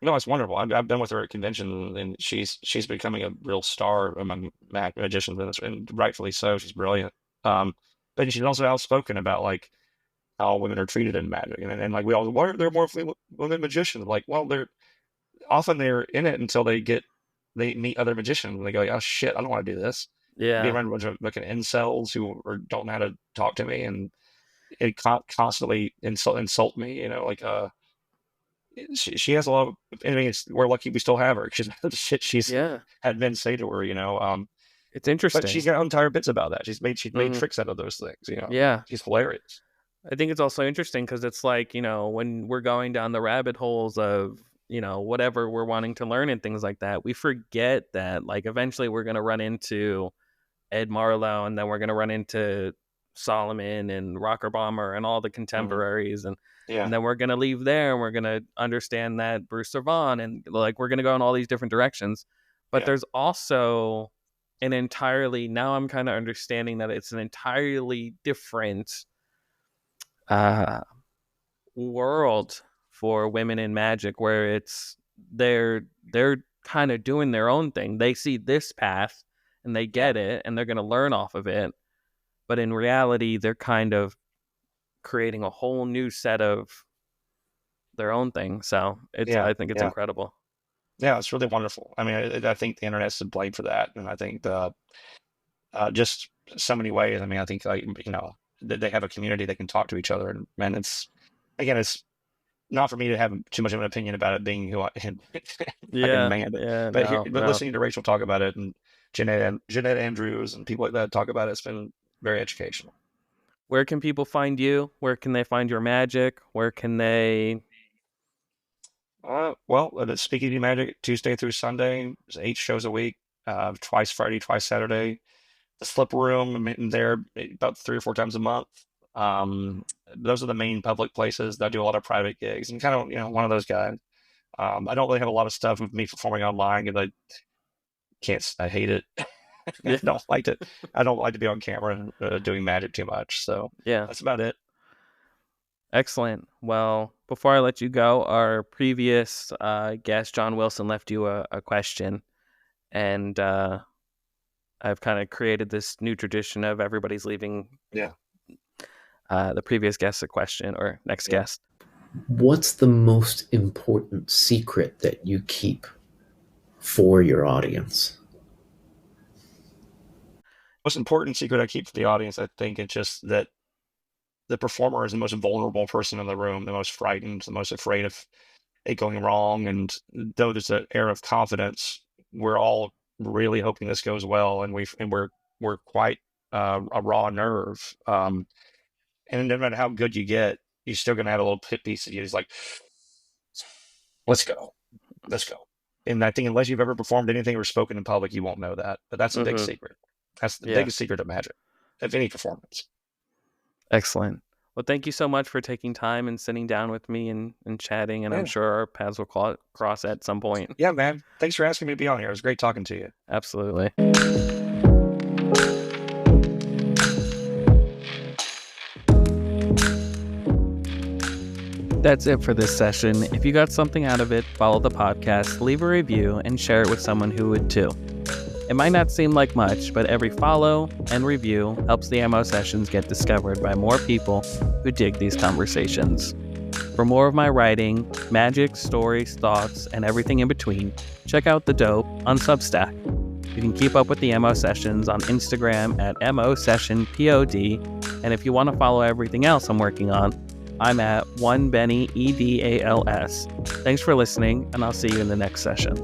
No, it's wonderful. I've been with her at convention, and she's becoming a real star among magicians, and rightfully so. She's brilliant. But she's also outspoken about like how women are treated in magic, and like we all, why are there more women magicians? Like, well, they're in it until they meet other magicians, and they go, like, oh shit, I don't want to do this. Be Yeah. around a bunch of fucking incels don't know how to talk to me, and it constantly insult me. Like she has a lot of. I mean, we're lucky we still have her because the shit she's Yeah. had men say to her. It's But she's interesting. got entire bits about that. She's made Hmm. tricks out of those things. Yeah. She's hilarious. I think it's also interesting because it's like, when we're going down the rabbit holes of, whatever we're wanting to learn and things like that, we forget that like eventually we're going to run into Ed Marlowe, and then we're going to run into Solomon and Rocker Bomber and all the Hmm. contemporaries. And Yeah, then we're going to leave there and we're going to understand that Brewster Vaughn, and like we're going to go in all these different directions. But yeah, there's also now I'm kind of understanding that it's an entirely different uh, world for women in magic where they're kind of doing their own thing. They see this path and they get it and they're going to learn off of it. But in reality, they're kind of creating a whole new set of their own thing. So I think it's incredible. Yeah, it's really wonderful. I mean, I think the internet's to blame for that, and I think just so many ways. I mean, I think they have a community they can talk to each other, and it's not for me to have too much of an opinion about it being who I am. But listening to Rachel talk about it and Jeanette Andrews and people like that talk about it, it's been very educational. Where can people find you? Where can they find your magic? Where can they? Well, it's Speakeasy Magic Tuesday through Sunday. There's 8 shows a week, twice Friday, twice Saturday. The Slip Room, I'm in there about 3 or 4 times a month. Those are the main public places. I do a lot of private gigs and kind of, one of those guys. I don't really have a lot of stuff with me performing online because I hate it. I don't like to be on camera doing magic too much. So that's about it. Excellent. Well, before I let you go, our previous guest, John Wilson, left you a question. And I've kind of created this new tradition of everybody's leaving the previous guest a question or next guest. What's the most important secret that you keep for your audience? Most important secret I keep for the audience, I think, it's just that the performer is the most vulnerable person in the room, the most frightened, the most afraid of it going wrong. And though there's an air of confidence, we're all really hoping this goes well, and we're quite a raw nerve. And no matter how good you get, you're still going to have a little piece of you. It's like, let's go. And I think unless you've ever performed anything or spoken in public, you won't know that. But that's a big secret. That's the biggest secret of magic, of any performance. Excellent. Well, thank you so much for taking time and sitting down with me and chatting. And I'm sure our paths will cross at some point. Yeah, man. Thanks for asking me to be on here. It was great talking to you. Absolutely. That's it for this session. If you got something out of it, follow the podcast, leave a review, and share it with someone who would too. It might not seem like much, but every follow and review helps the MO sessions get discovered by more people who dig these conversations. For more of my writing, magic, stories, thoughts, and everything in between, check out The Dope on Substack. You can keep up with the MO sessions on Instagram at MOSessionPod, and if you want to follow everything else I'm working on, I'm at 1BennyEDALS. Thanks for listening, and I'll see you in the next session.